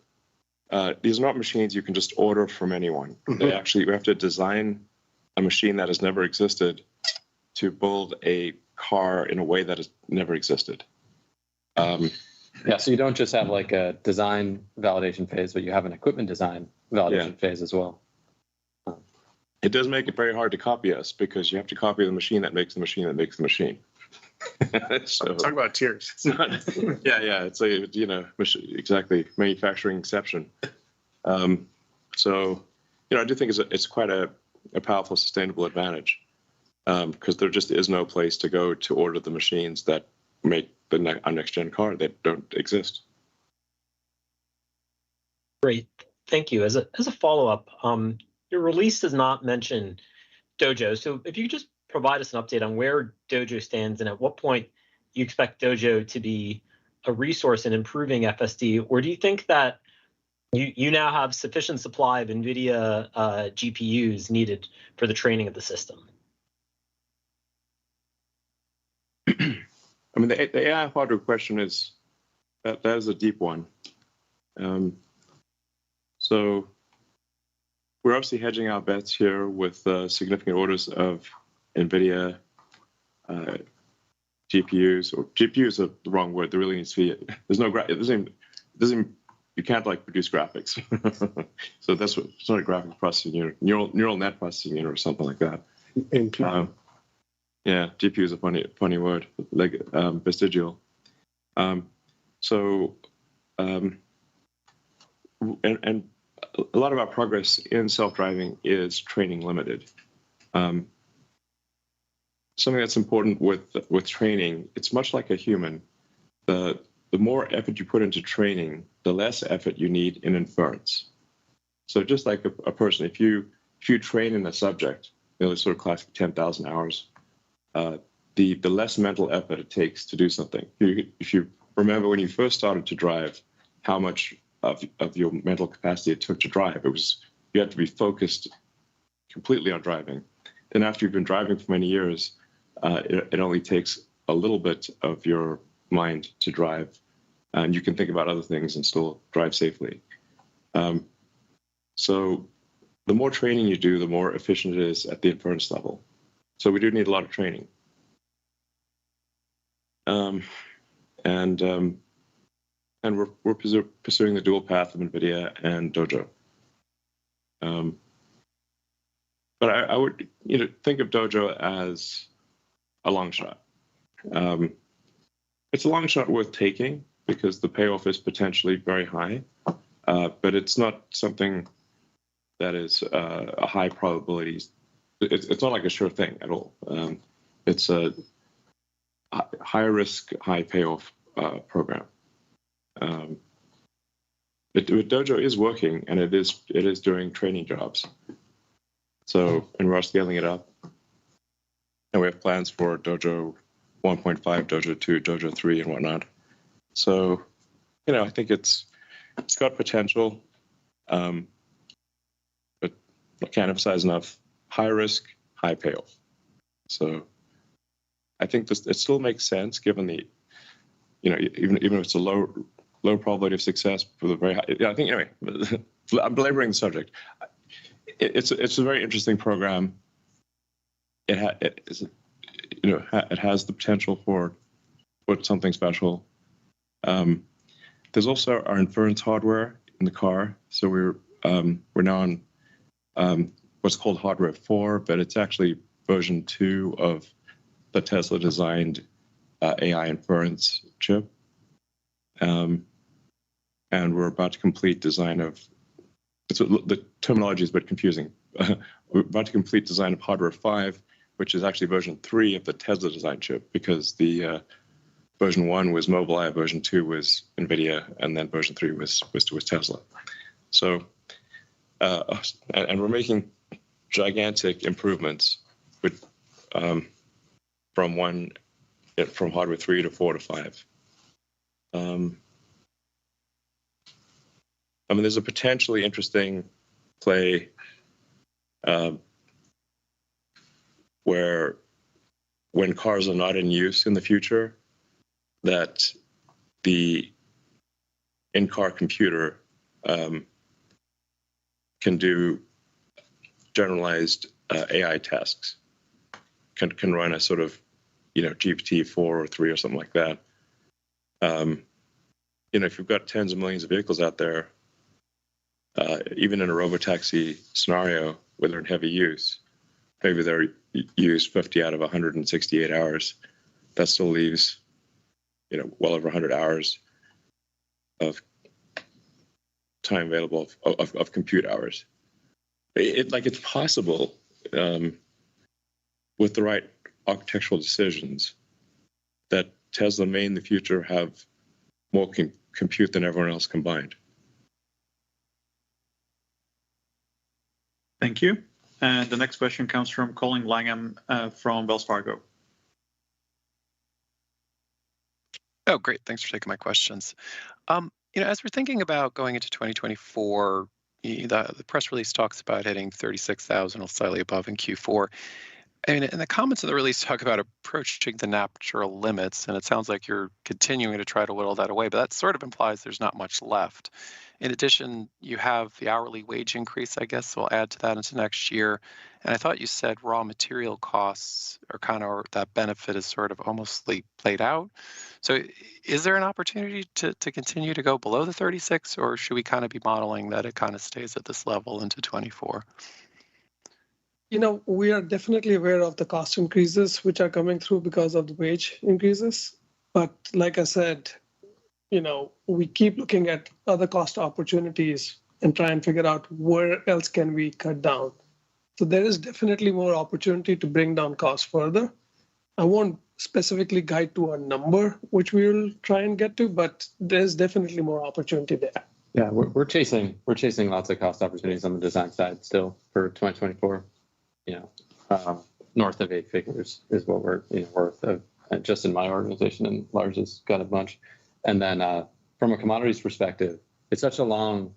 these are not machines you can just order from anyone. Mm-hmm. We have to design a machine that has never existed to build a car in a way that has never existed. So you don't just have like a design validation phase, but you have an equipment design validation phase as well. It does make it very hard to copy us because you have to copy the machine that makes the machine that makes the machine. So, talk about tiers. It's not, it's like, exactly, manufacturing exception. So, I do think it's quite a powerful sustainable advantage. because there just is no place to go to order the machines that make our next-gen car. They don't exist. Great, thank you. As a follow-up, your release does not mention Dojo, so if you could just provide us an update on where Dojo stands and at what point you expect Dojo to be a resource in improving FSD, or do you think that you now have sufficient supply of NVIDIA GPUs needed for the training of the system? I mean, the AI hardware question is that is a deep one. So we're obviously hedging our bets here with significant orders of NVIDIA GPUs, or GPUs are the wrong word. There really needs to be, there's no, it doesn't, you can't like produce graphics. So that's what, it's not a graphic processing unit, neural net processing unit or something like that. Yeah, GPU is a funny word, like vestigial. And a lot of our progress in self-driving is training limited. Something that's important with training, it's much like a human. The more effort you put into training, the less effort you need in inference. So just like a person, if you train in a subject, it's sort of classic 10,000 hours, the less mental effort it takes to do something. If you remember when you first started to drive, how much of your mental capacity it took to drive, you had to be focused completely on driving. Then after you've been driving for many years, it only takes a little bit of your mind to drive, and you can think about other things and still drive safely. So the more training you do, the more efficient it is at the inference level. So we do need a lot of training. And we're pursuing the dual path of NVIDIA and Dojo. But I would think of Dojo as a long shot. It's a long shot worth taking because the payoff is potentially very high, but it's not something that is a high probability. It's not like a sure thing at all. It's a high risk, high payoff program. Dojo is working, and it is doing training jobs. So, and we're scaling it up, and we have plans for Dojo 1.5, Dojo 2, Dojo 3, and whatnot. So, I think it's got potential, but I can't emphasize enough: high risk, high payoff. So, I think it still makes sense given the, even if it's a low probability of success for the very high. Yeah, I think anyway. I'm belaboring the subject. It's a very interesting program. It has the potential for something special. There's also our inference hardware in the car. So we're now on what's called hardware 4, but it's actually version 2 of the Tesla designed AI inference chip. And we're about to complete design of, the terminology is a bit confusing. We're about to complete design of hardware 5, which is actually version 3 of the Tesla design chip, because the version 1 was Mobileye, version 2 was NVIDIA, and then version 3 was Tesla. So, and we're making gigantic improvements with, from hardware 3 to 4 to 5. There's a potentially interesting play where, when cars are not in use in the future, that the in-car computer can do generalized AI tasks, can run a sort of, GPT-4 or 3 or something like that. If you've got tens of millions of vehicles out there, even in a robotaxi scenario where they're in heavy use, maybe they're used 50 out of 168 hours. That still leaves, well over 100 hours of time available of compute hours. It's possible with the right architectural decisions, that Tesla may in the future have more compute than everyone else combined. Thank you. And the next question comes from Colin Langham from Wells Fargo. Oh, great. Thanks for taking my questions. As we're thinking about going into 2024, the press release talks about hitting 36,000 or slightly above in Q4. And the comments of the release talk about approaching the natural limits, and it sounds like you're continuing to try to whittle that away, but that sort of implies there's not much left. In addition, you have the hourly wage increase, I guess, so we'll add to that into next year. And I thought you said raw material costs are kind of, that benefit is sort of almostly played out. So is there an opportunity to continue to go below the 36, or should we kind of be modeling that it kind of stays at this level into 24? We are definitely aware of the cost increases which are coming through because of the wage increases. But like I said, we keep looking at other cost opportunities and try and figure out where else can we cut down. So there is definitely more opportunity to bring down costs further. I won't specifically guide to a number which we will try and get to, but there's definitely more opportunity there. Yeah, we're chasing lots of cost opportunities on the design side still for 2024. North of 8 figures is what we're worth of, just in my organization, and Lars has got a bunch. And then from a commodities perspective, it's such a long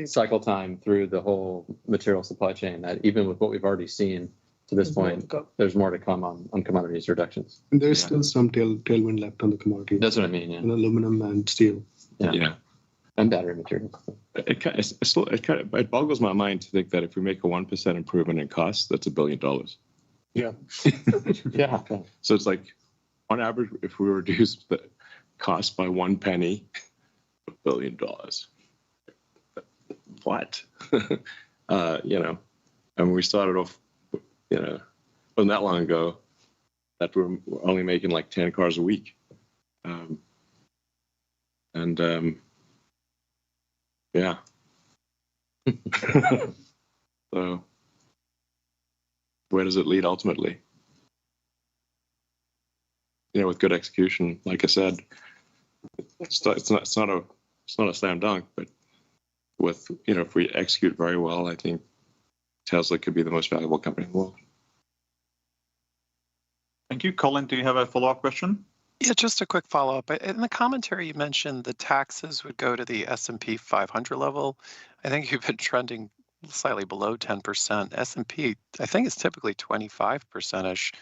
cycle time through the whole material supply chain that even with what we've already seen to this point, there's more to come on commodities reductions. And there's still some tailwind left on the commodities. That's what I mean, yeah. And aluminum and steel. Yeah. And battery materials. It boggles my mind to think that if we make a 1% improvement in cost, that's $1 billion. Yeah. Yeah. So it's like, on average, if we reduce the cost by 1 penny, $1 billion. What? And we started off, wasn't that long ago, that we're only making like 10 cars a week. Yeah. So where does it lead ultimately? With good execution, like I said, it's not a slam dunk, but with if we execute very well, I think Tesla could be the most valuable company in the world. Thank you. Colin, do you have a follow-up question? Yeah, just a quick follow-up. In the commentary, you mentioned the taxes would go to the S&P 500 level. I think you've been trending slightly below 10%. S&P, I think, is typically 25%ish.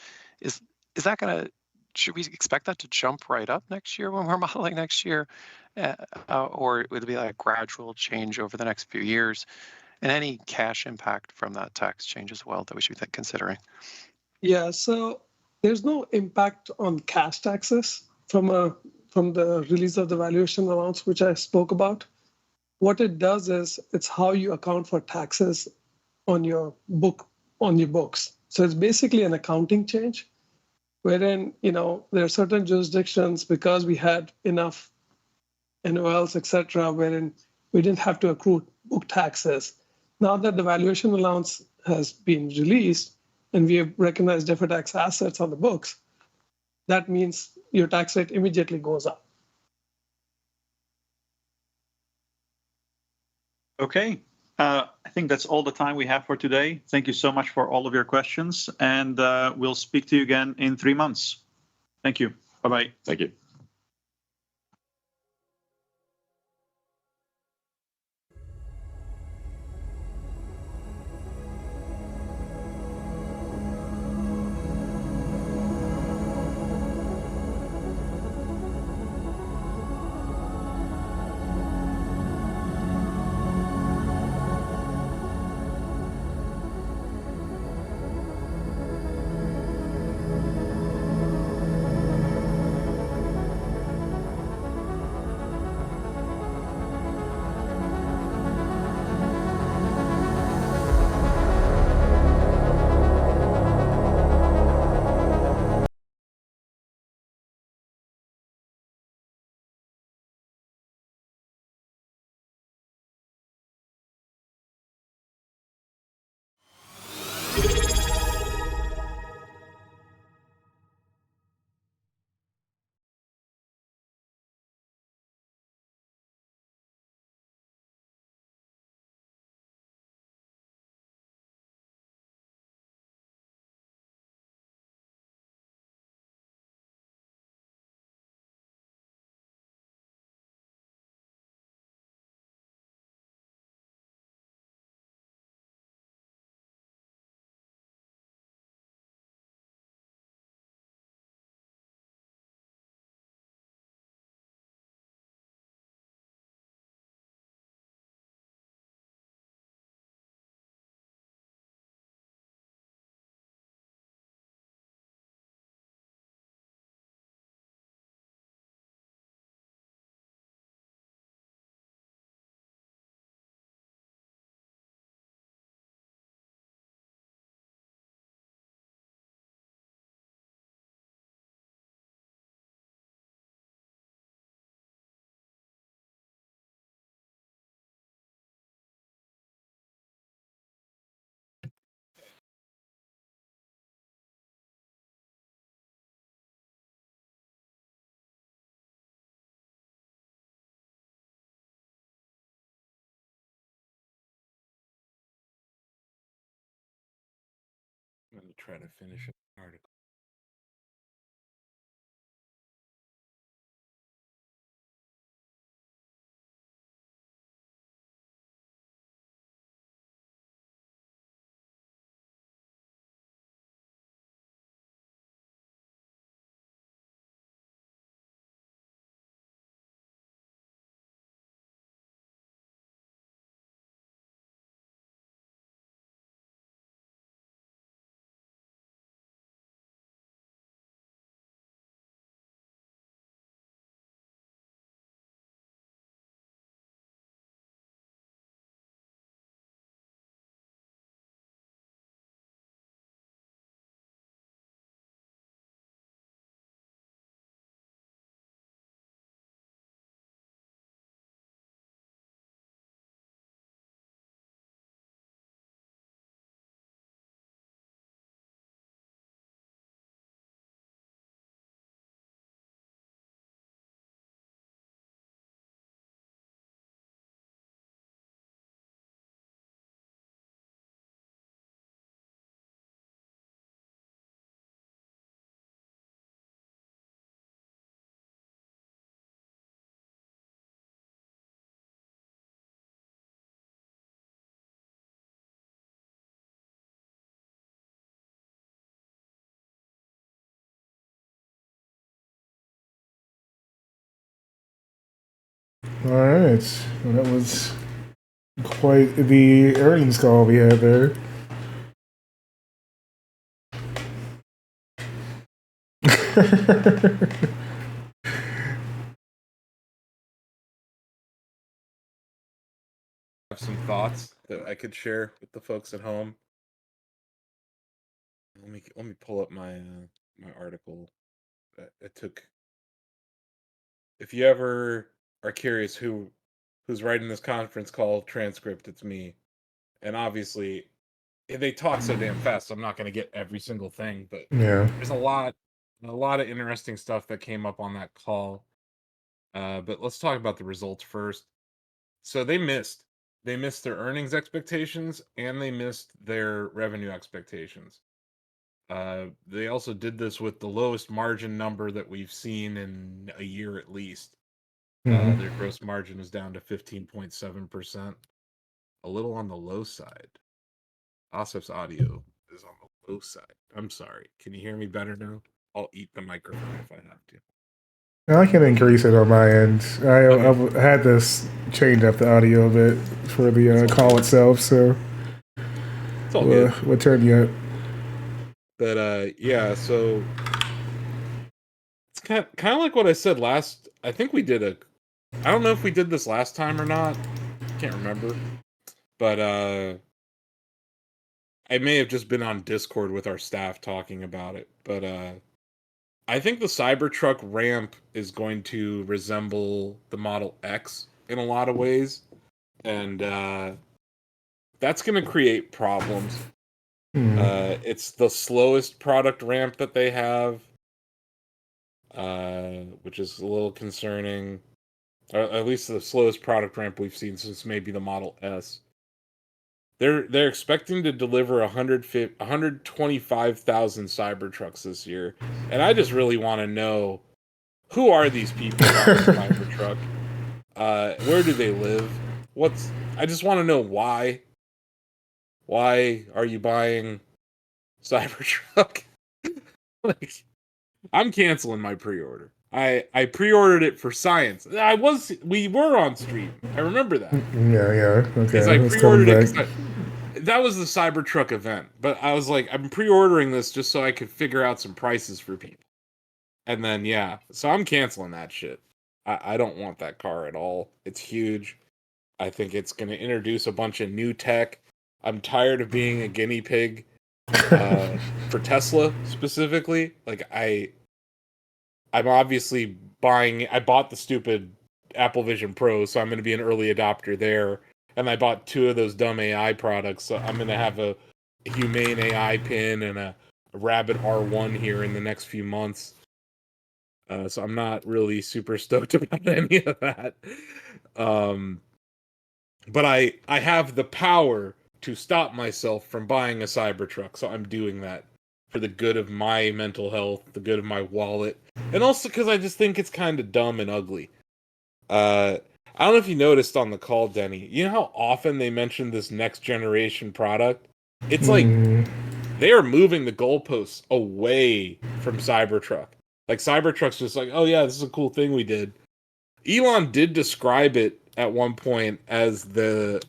Is that going to, should we expect that to jump right up next year when we're modeling next year? Or would it be like a gradual change over the next few years? And any cash impact from that tax change as well that we should be considering? Yeah, so there's no impact on cash taxes from the release of the valuation allowance, which I spoke about. What it does is it's how you account for taxes on your books. So it's basically an accounting change, wherein there are certain jurisdictions, because we had enough NOLs, etc., wherein we didn't have to accrue book taxes. Now that the valuation allowance has been released, and we have recognized deferred tax assets on the books, that means your tax rate immediately goes up. Okay. I think that's all the time we have for today. Thank you so much for all of your questions, and we'll speak to you again in 3 months. Thank you. Bye-bye. Thank you. I'm going to try to finish an article. All right. Well, that was quite the earnings call we had there. Have some thoughts that I could share with the folks at home. Let me pull up my my article. It took. If you ever are curious who's writing this conference call transcript, it's me. And obviously, they talk so damn fast, so I'm not going to get every single thing. But Yeah. there's a lot of interesting stuff that came up on that call. But let's talk about the results first. So they missed their earnings expectations and they missed their revenue expectations. They also did this with the lowest margin number that we've seen in a year at least. Their gross margin is down to 15.7%, a little on the low side. Asif's audio is on the low side. I'm sorry. Can you hear me better now? I'll eat the microphone if I have to. I can increase it on my end. I've had this change up the audio a bit for the call itself, so it's all good. We'll turn you up. But yeah, so it's kind of like what I said last. I think we did I don't know if we did this last time or not. Can't remember. But I may have just been on Discord with our staff talking about it. But I think the Cybertruck ramp is going to resemble the Model X in a lot of ways. And that's going to create problems. It's the slowest product ramp that they have, which is a little concerning. Or at least the slowest product ramp we've seen since maybe the Model S. They're expecting to deliver 125,000 Cybertrucks this year, and I just really want to know, who are these people buying Cybertruck? Where do they live? I just want to know why. Why are you buying Cybertruck? Like, I'm canceling my pre-order. I pre-ordered it for science. We were on stream. I remember that. Yeah. Okay. Because I pre-ordered it. That was the Cybertruck event, but I was like, I'm pre-ordering this just so I could figure out some prices for people. And then yeah, so I'm canceling that shit. I don't want that car at all. It's huge. I think it's going to introduce a bunch of new tech. I'm tired of being a guinea pig for Tesla specifically. Like I'm obviously I bought the stupid Apple Vision Pro, so I'm going to be an early adopter there. And I bought 2 of those dumb AI products, so I'm going to have a Humane AI pin and a Rabbit R1 here in the next few months. So I'm not really super stoked about any of that. But I have the power to stop myself from buying a Cybertruck. So I'm doing that for the good of my mental health, the good of my wallet, and also because I just think it's kind of dumb and ugly. I don't know if you noticed on the call, Denny, you know how often they mention this next generation product? It's like they are moving the goalposts away from Cybertruck. Like Cybertruck's just like, oh yeah, this is a cool thing we did. Elon did describe it at one point as the,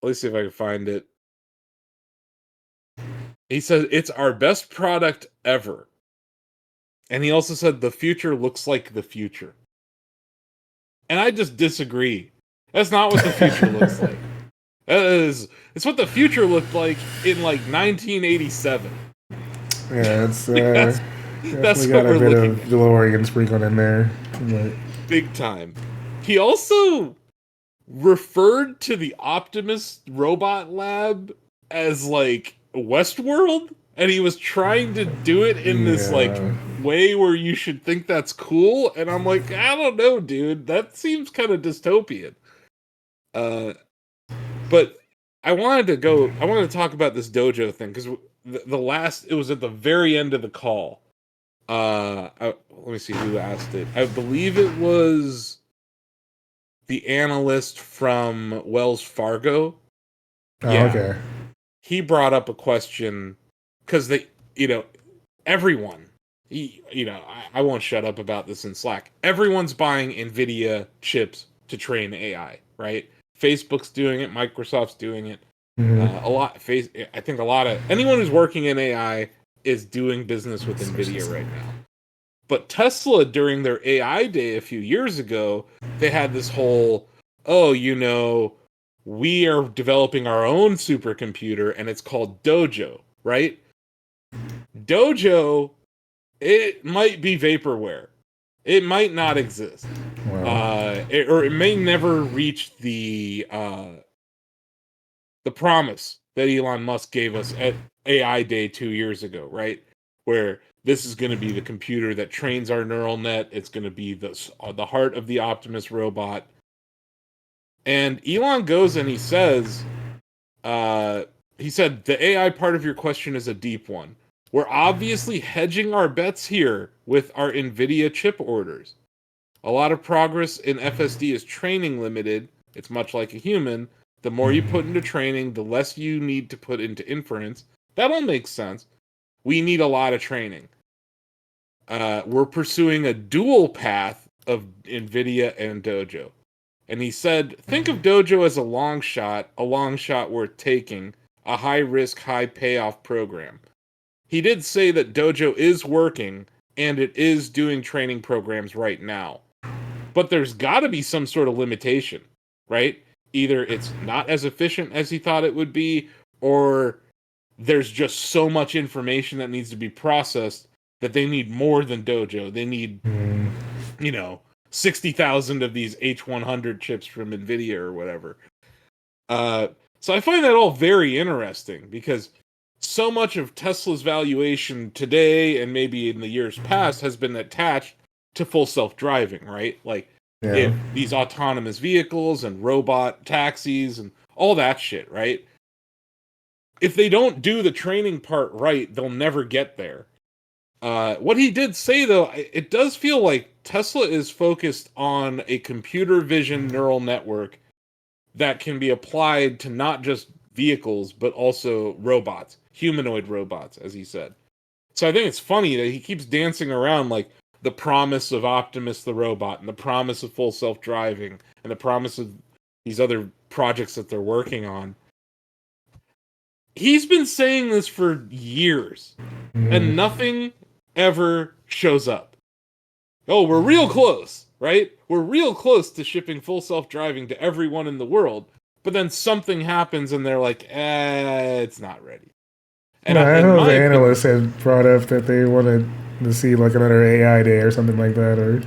let's see if I can find it. He said it's our best product ever. And he also said the future looks like the future. And I just disagree. That's not what the future looks like. It's what the future looked like in like 1987. Yeah, it's that's got what a we're bit looking of at. DeLorean sprinkled in there. But Big time. He also referred to the Optimus robot lab as like Westworld, and he was trying to do it in this like way where you should think that's cool, and I'm like, I don't know, dude, that seems kind of dystopian. But I wanted to talk about this dojo thing because it was at the very end of the call. Let me see who asked it. I believe it was the analyst from Wells Fargo. okay. He brought up a question because everyone, I won't shut up about this in Slack. Everyone's buying NVIDIA chips to train AI, right? Facebook's doing it. Microsoft's doing it. I think a lot of anyone who's working in AI is doing business with NVIDIA right now. But Tesla, during their AI day a few years ago, they had this whole, we are developing our own supercomputer, and it's called Dojo, right? Dojo, it might be vaporware. It might not exist. Wow. Or it may never reach the promise that Elon Musk gave us at AI Day 2 years ago, right? Where this is going to be the computer that trains our neural net. It's going to be the heart of the Optimus robot. And Elon goes and he said, the AI part of your question is a deep one. We're obviously hedging our bets here with our NVIDIA chip orders. A lot of progress in FSD is training limited. It's much like a human. The more you put into training, the less you need to put into inference. That all makes sense. We need a lot of training. We're pursuing a dual path of NVIDIA and Dojo. And he said, think of Dojo as a long shot worth taking, a high-risk, high-payoff program. He did say that Dojo is working, and it is doing training programs right now. But there's got to be some sort of limitation, right? Either it's not as efficient as he thought it would be, or there's just so much information that needs to be processed that they need more than Dojo. They need, 60,000 of these H100 chips from NVIDIA or whatever. So I find that all very interesting because so much of Tesla's valuation today and maybe in the years past has been attached to full self-driving, right? Like if these autonomous vehicles and robot taxis and all that shit, right? If they don't do the training part right, they'll never get there. What he did say, though, it does feel like Tesla is focused on a computer vision neural network that can be applied to not just vehicles, but also robots, humanoid robots, as he said. So I think it's funny that he keeps dancing around like the promise of Optimus the robot and the promise of full self-driving and the promise of these other projects that they're working on. He's been saying this for years, and nothing ever shows up. Oh, we're real close, right? We're real close to shipping full self-driving to everyone in the world, but then something happens and they're like, it's not ready. And I know the analyst had brought up that they wanted to see like another AI day or something like that, or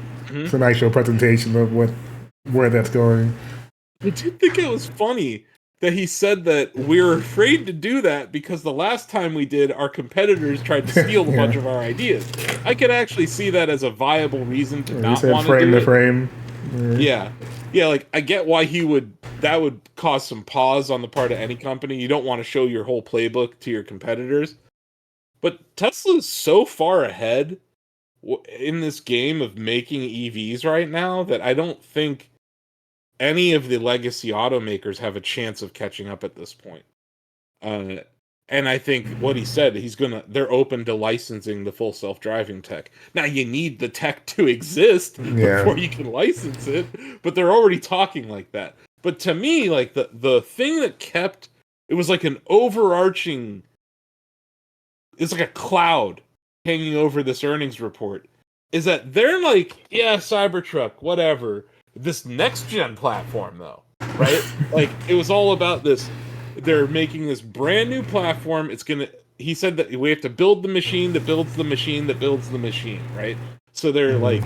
some actual presentation of where that's going. I did think it was funny that he said that we're afraid to do that because the last time we did, our competitors tried to steal a bunch of our ideas. I could actually see that as a viable reason to not want to do it. Frame. Yeah. yeah, like I get why that would cause some pause on the part of any company. You don't want to show your whole playbook to your competitors. But Tesla is so far ahead in this game of making EVs right now that I don't think any of the legacy automakers have a chance of catching up at this point. And I think what he said, they're open to licensing the full self-driving tech. Now you need the tech to exist before you can license it, but they're already talking like that. But to me, like the thing that it was like an overarching, it's like a cloud hanging over this earnings report, is that they're like, yeah, Cybertruck, whatever. This next gen platform though, right? Like it was all about this. They're making this brand new platform. He said that we have to build the machine that builds the machine that builds the machine, right? So they're like,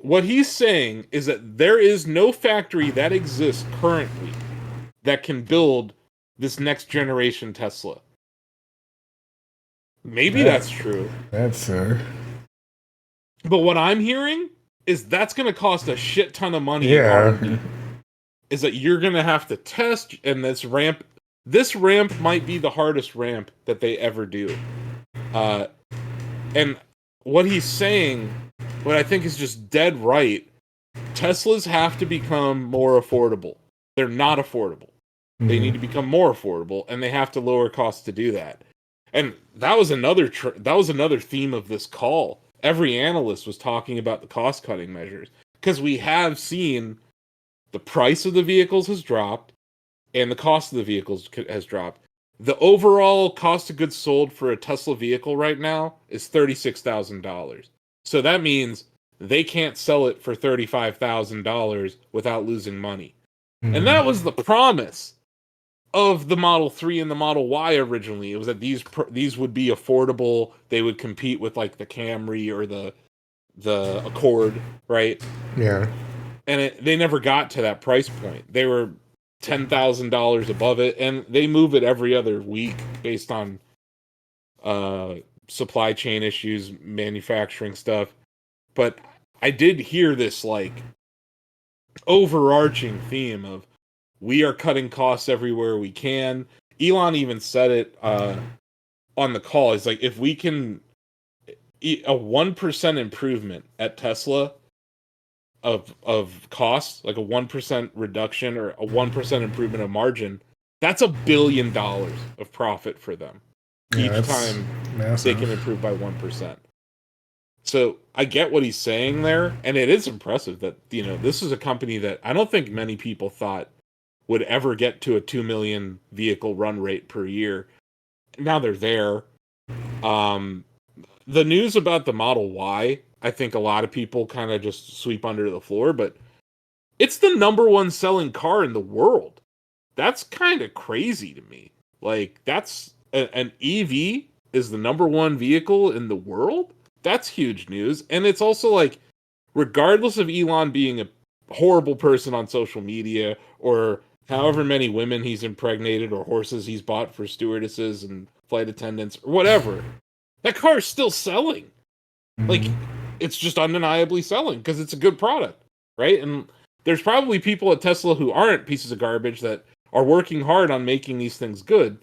what he's saying is that there is no factory that exists currently that can build this next generation Tesla. Maybe that's true. That's But what I'm hearing is that's going to cost a shit ton of money. Yeah. Is that you're going to have to test, and this ramp might be the hardest ramp that they ever do. And what he's saying, what I think is just dead right, Teslas have to become more affordable. They're not affordable. They need to become more affordable, and they have to lower costs to do that. And that was another theme of this call. Every analyst was talking about the cost-cutting measures, because we have seen the price of the vehicles has dropped, and the cost of the vehicles has dropped. The overall cost of goods sold for a Tesla vehicle right now is $36,000. So that means they can't sell it for $35,000 without losing money. And that was the promise of the Model 3 and the Model Y originally. It was that these would be affordable. They would compete with like the Camry or the Accord, right? Yeah. And they never got to that price point. They were $10,000 above it, and they move it every other week based on supply chain issues, manufacturing stuff. But I did hear this like overarching theme of we are cutting costs everywhere we can. Elon even said it on the call. He's like, if we can a 1% improvement at Tesla of costs, like a 1% reduction or a 1% improvement of margin, that's $1 billion of profit for them each time they can improve by 1%. So I get what he's saying there, and it is impressive that, you know, this is a company that I don't think many people thought would ever get to a 2 million vehicle run rate per year. Now they're there. The news about the Model Y, I think a lot of people kind of just sweep under the floor, but it's the #1 selling car in the world. That's kind of crazy to me. Like, that's an EV is the #1 vehicle in the world? That's huge news. And it's also like, regardless of Elon being a horrible person on social media, or however many women he's impregnated, or horses he's bought for stewardesses and flight attendants, or whatever, that car is still selling. Like, it's just undeniably selling because it's a good product, right? And there's probably people at Tesla who aren't pieces of garbage that are working hard on making these things good.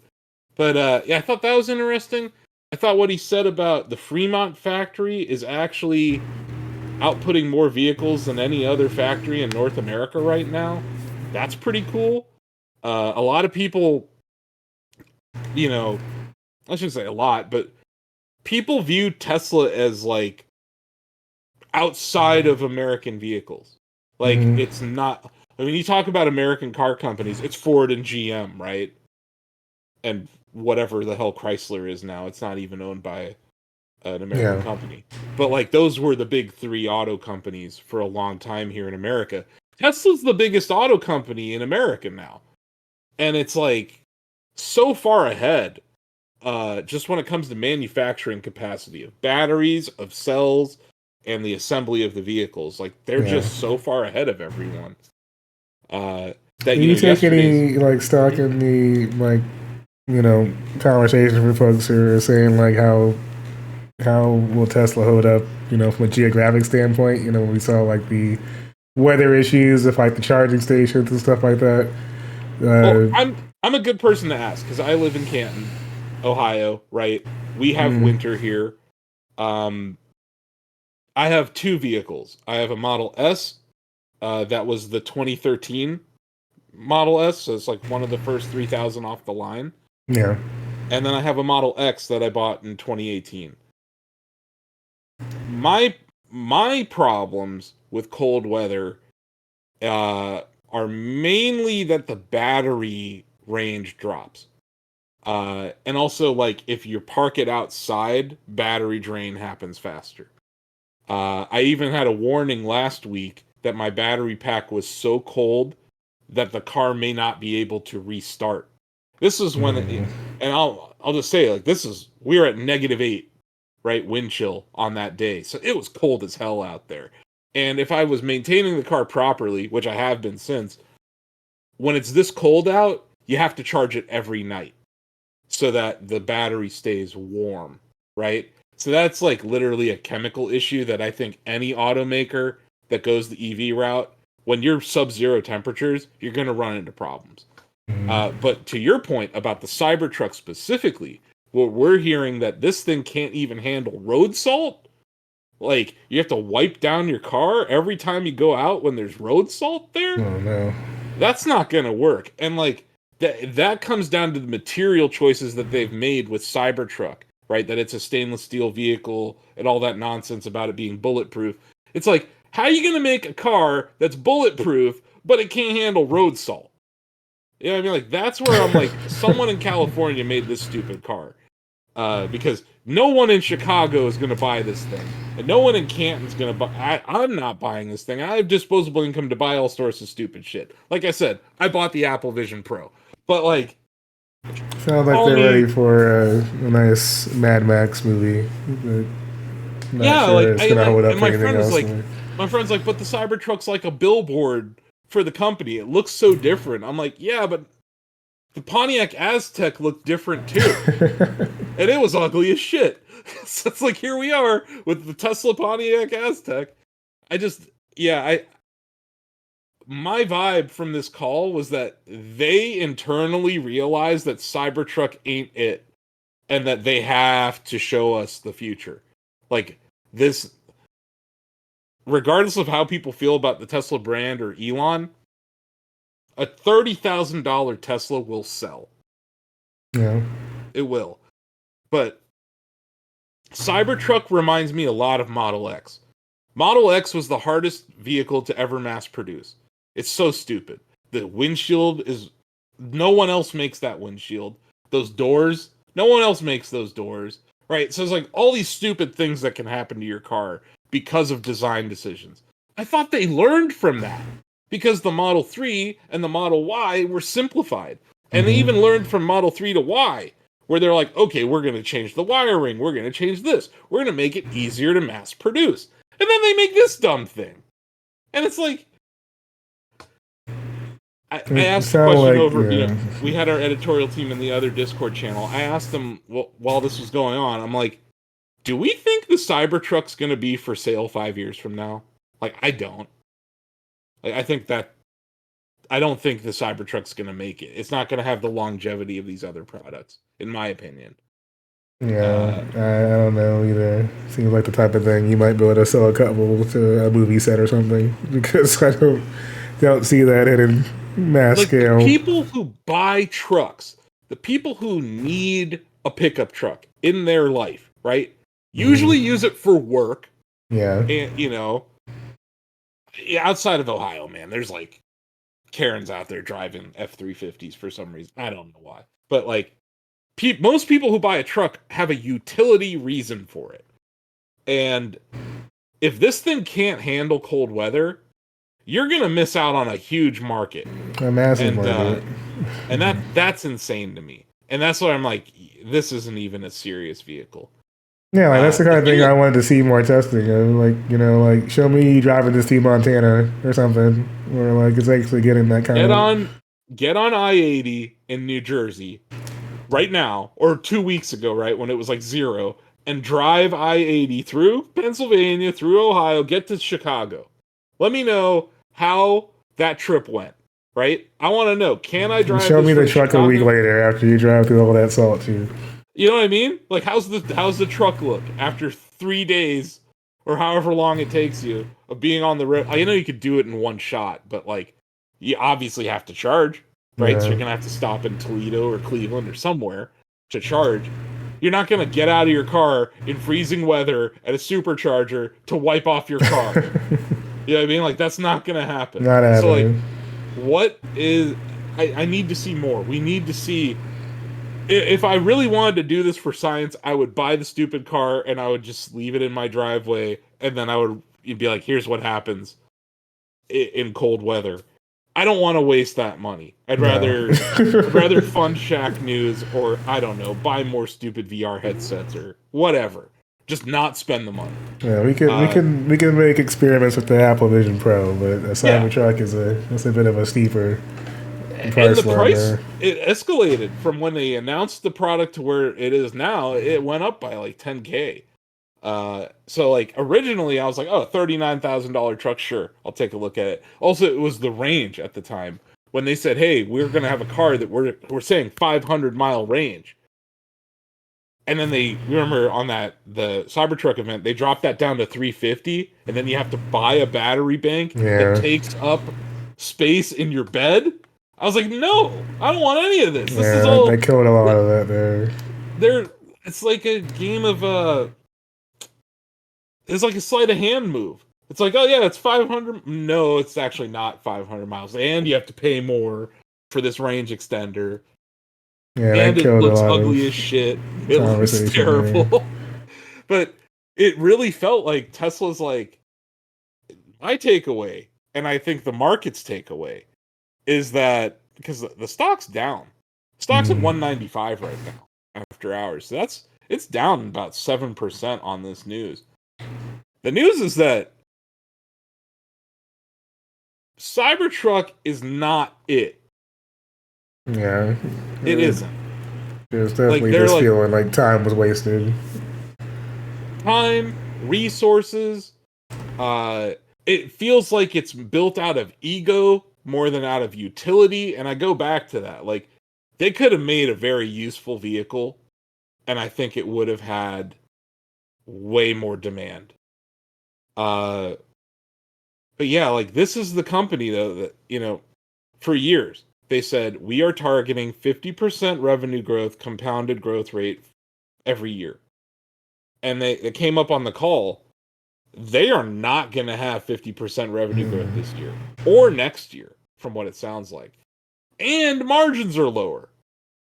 But yeah, I thought that was interesting. I thought what he said about the Fremont factory is actually outputting more vehicles than any other factory in North America right now. That's pretty cool. A lot of people, you know, I shouldn't say a lot, but people view Tesla as like outside of American vehicles. Like, it's not, I mean, you talk about American car companies, it's Ford and GM, right? And whatever the hell Chrysler is now, it's not even owned by an American company. But like, those were the big three auto companies for a long time here in America. Tesla's the biggest auto company in America now. And it's like so far ahead, just when it comes to manufacturing capacity of batteries, of cells, and the assembly of the vehicles. Like, they're just so far ahead of everyone. That, do you take any like stock in the, like, you know, conversations with folks who are saying like how will Tesla hold up, you know, from a geographic standpoint? You know, we saw like the weather issues with like the charging stations and stuff like that. Well, I'm a good person to ask because I live in Canton, Ohio. Right, we have winter here. I have two vehicles. I have a Model S that was the 2013 Model S, so it's like one of the first 3,000 off the line. Yeah. And then I have a Model X that I bought in 2018. My problems with cold weather are mainly that the battery range drops. And also, like, if you park it outside, battery drain happens faster. I even had a warning last week that my battery pack was so cold that the car may not be able to restart. This is when, and I'll just say, like, we were at -8, right, wind chill on that day, so it was cold as hell out there. And if I was maintaining the car properly, which I have been since, when it's this cold out, you have to charge it every night so that the battery stays warm, right? So that's like literally a chemical issue that I think any automaker that goes the EV route, when you're sub-zero temperatures, you're going to run into problems. But to your point about the Cybertruck specifically, what we're hearing that this thing can't even handle road salt. Like, you have to wipe down your car every time you go out when there's road salt there. Oh no, that's not going to work. And like that comes down to the material choices that they've made with Cybertruck. Right, that it's a stainless steel vehicle and all that nonsense about it being bulletproof. It's like, how are you going to make a car that's bulletproof, but it can't handle road salt? You know what I mean? Like, that's where I'm like, someone in California made this stupid car. Because no one in Chicago is going to buy this thing. And no one in Canton's going to buy... I'm not buying this thing. I have disposable income to buy all sorts of stupid shit. Like I said, I bought the Apple Vision Pro. But, like... Sounds like they're ready for a nice Mad Max movie. Yeah, sure like, it's gonna hold up and my anything friend was else. like, but the Cybertruck's like a billboard for the company. It looks so different. I'm like, yeah, but the Pontiac Aztec looked different too, and it was ugly as shit. So it's like, here we are with the Tesla Pontiac Aztec. My vibe from this call was that they internally realized that Cybertruck ain't it, and that they have to show us the future. Like, this, regardless of how people feel about the Tesla brand or Elon, a $30,000 Tesla will sell. Yeah. It will. But Cybertruck reminds me a lot of Model X. Model X was the hardest vehicle to ever mass produce. It's so stupid. The windshield is... No one else makes that windshield. Those doors, no one else makes those doors. Right? So it's like all these stupid things that can happen to your car because of design decisions. I thought they learned from that. Because the Model 3 and the Model Y were simplified. And they even learned from Model 3 to Y. Where they're like, okay, we're going to change the wiring. We're going to change this. We're going to make it easier to mass produce. And then they make this dumb thing. And it's like... I asked the question over, we had our editorial team in the other Discord channel. I asked them while this was going on, I'm like, do we think the Cybertruck's going to be for sale 5 years from now? Like, I don't. Like, I don't think the Cybertruck's going to make it. It's not going to have the longevity of these other products, in my opinion. Yeah, I don't know either. Seems like the type of thing you might be able to sell a couple to a movie set or something, because I don't see that in mass scale. The people who buy trucks, the people who need a pickup truck in their life, right? Usually use it for work. Yeah. And, outside of Ohio, man, there's like Karens out there driving F-350s for some reason. I don't know why. But like, most people who buy a truck have a utility reason for it. And if this thing can't handle cold weather, you're going to miss out on a huge market. A massive market. And that's insane to me. And that's why I'm like, this isn't even a serious vehicle. Yeah, like that's the kind of thing I wanted to see more testing of. Like, show me driving this to Montana or something, where like it's actually getting that kind of... Get on I-80 in New Jersey right now, or 2 weeks ago, right, when it was like 0, and drive I-80 through Pennsylvania, through Ohio, get to Chicago. Let me know how that trip went, right? I want to know, can I drive Show this me the from truck a Chicago? week later after you drive through all that salt too. You know what I mean? Like, how's the truck look after 3 days or however long it takes you of being on the road? I know you could do it in one shot, but like, you obviously have to charge, right? So you're gonna have to stop in Toledo or Cleveland or somewhere to charge. You're not gonna get out of your car in freezing weather at a supercharger to wipe off your car. You know what I mean? Like, that's not gonna happen. Not happening. So like, what is? I need to see more. We need to see. If I really wanted to do this for science, I would buy the stupid car and I would just leave it in my driveway, and then I would be like, "Here's what happens in cold weather." I don't want to waste that money. I'd rather fund Shacknews, or I don't know, buy more stupid VR headsets or whatever. Just not spend the money. Yeah, we can make experiments with the Apple Vision Pro, but a Cybertruck is a bit of a steeper price. And the price, it escalated from when they announced the product to where it is now. It went up by like $10K. So like originally I was like, oh, $39,000 truck, sure, I'll take a look at it. Also, it was the range at the time when they said, hey, we're gonna have a car that we're saying 500-mile range. And then they, remember on the Cybertruck event, they dropped that down to 350, and then you have to buy a battery bank that takes up space in your bed. I was like, no, I don't want any of this. This is all. They killed a lot of that there. It's like a game of it's like a sleight of hand move. It's like, oh yeah, it's 500. No, it's actually not 500 miles, and you have to pay more for this range extender. Yeah, and it looks ugly as shit. It looks terrible. But it really felt like Tesla's like, my takeaway, and I think the market's takeaway, is that because the stock's down. Stock's at 195 right now after hours. So it's down about 7% on this news. The news is that Cybertruck is not it. Yeah. It isn't. There's definitely this feeling like time was wasted. Time, resources. It feels like it's built out of ego more than out of utility. And I go back to that. Like, they could have made a very useful vehicle, and I think it would have had way more demand. But yeah, like, this is the company, though, that, you know, for years, they said, we are targeting 50% revenue growth, compounded growth rate every year. And they came up on the call. They are not going to have 50% revenue growth this year or next year, from what it sounds like. And margins are lower.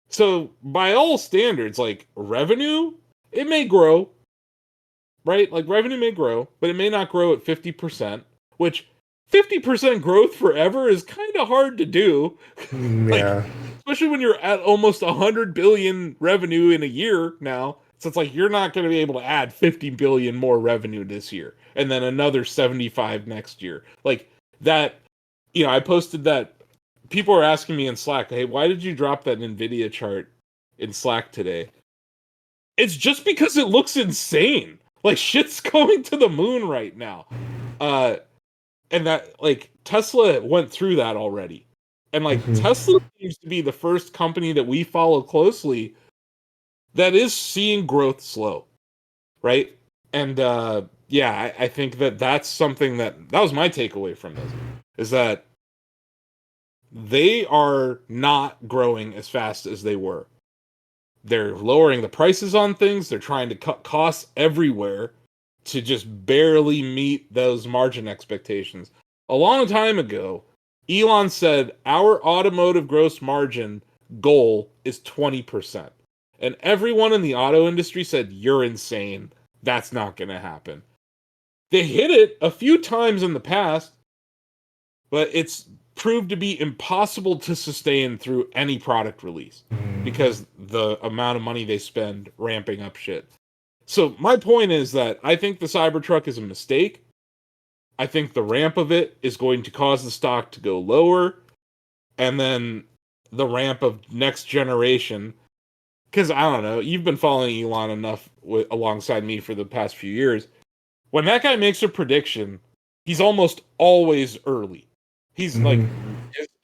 So by all standards, like, revenue, it may grow, right? Like, revenue may grow, but it may not grow at 50%, which 50% growth forever is kind of hard to do. Yeah. Especially when you're at almost 100 billion revenue in a year now. So it's like, you're not going to be able to add 50 billion more revenue this year and then another 75 next year. Like that, you know, I posted that. People are asking me in Slack, hey, why did you drop that NVIDIA chart in Slack today? It's just because it looks insane. Like, shit's going to the moon right now. And that, like, Tesla went through that already. And, like, Tesla seems to be the first company that we follow closely that is seeing growth slow, right? And, yeah, I think that's something that was my takeaway from this, is that they are not growing as fast as they were. They're lowering the prices on things. They're trying to cut costs everywhere to just barely meet those margin expectations. A long time ago, Elon said our automotive gross margin goal is 20%. And everyone in the auto industry said, you're insane. That's not going to happen. They hit it a few times in the past, but it's proved to be impossible to sustain through any product release because the amount of money they spend ramping up shit. So my point is that I think the Cybertruck is a mistake. I think the ramp of it is going to cause the stock to go lower. And then the ramp of next generation, because I don't know, you've been following Elon enough alongside me for the past few years. When that guy makes a prediction, he's almost always early. He's like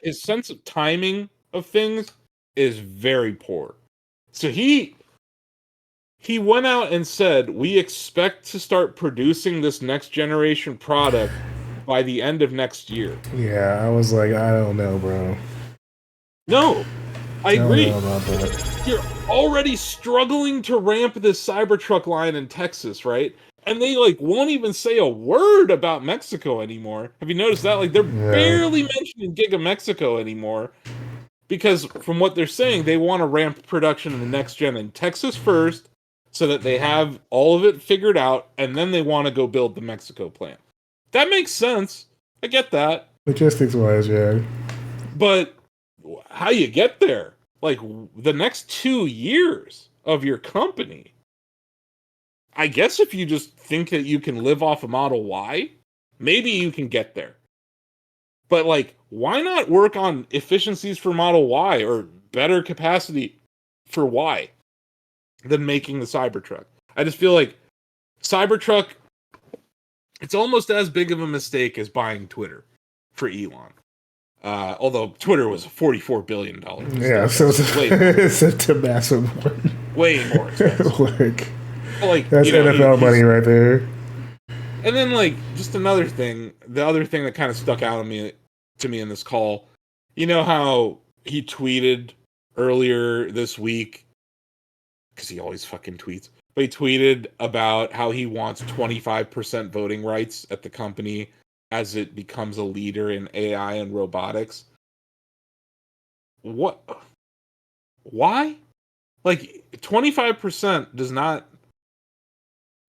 his sense of timing of things is very poor. So he went out and said, we expect to start producing this next generation product by the end of next year. Yeah, I was like, I don't know, bro. No, I agree. Don't know about that. You're already struggling to ramp this Cybertruck line in Texas, right? And they like won't even say a word about Mexico anymore. Have you noticed that? Like they're barely mentioning Giga Mexico anymore. Because from what they're saying, they want to ramp production in the next gen in Texas first, so that they have all of it figured out, and then they want to go build the Mexico plant. That makes sense. I get that. Logistics-wise, yeah. But how you get there? Like the next 2 years of your company. I guess if you just think that you can live off a Model Y, maybe you can get there. But like, why not work on efficiencies for Model Y or better capacity for Y than making the Cybertruck? I just feel like Cybertruck, it's almost as big of a mistake as buying Twitter for Elon. Although Twitter was a $44 billion mistake. Yeah, so it's a massive one. Way more expensive. like that's NFL money right there. And then, like, just another thing, the other thing that kind of stuck out to me in this call, you know how he tweeted earlier this week, because he always fucking tweets, but he tweeted about how he wants 25% voting rights at the company as it becomes a leader in AI and robotics. What? Why? Like, 25% does not...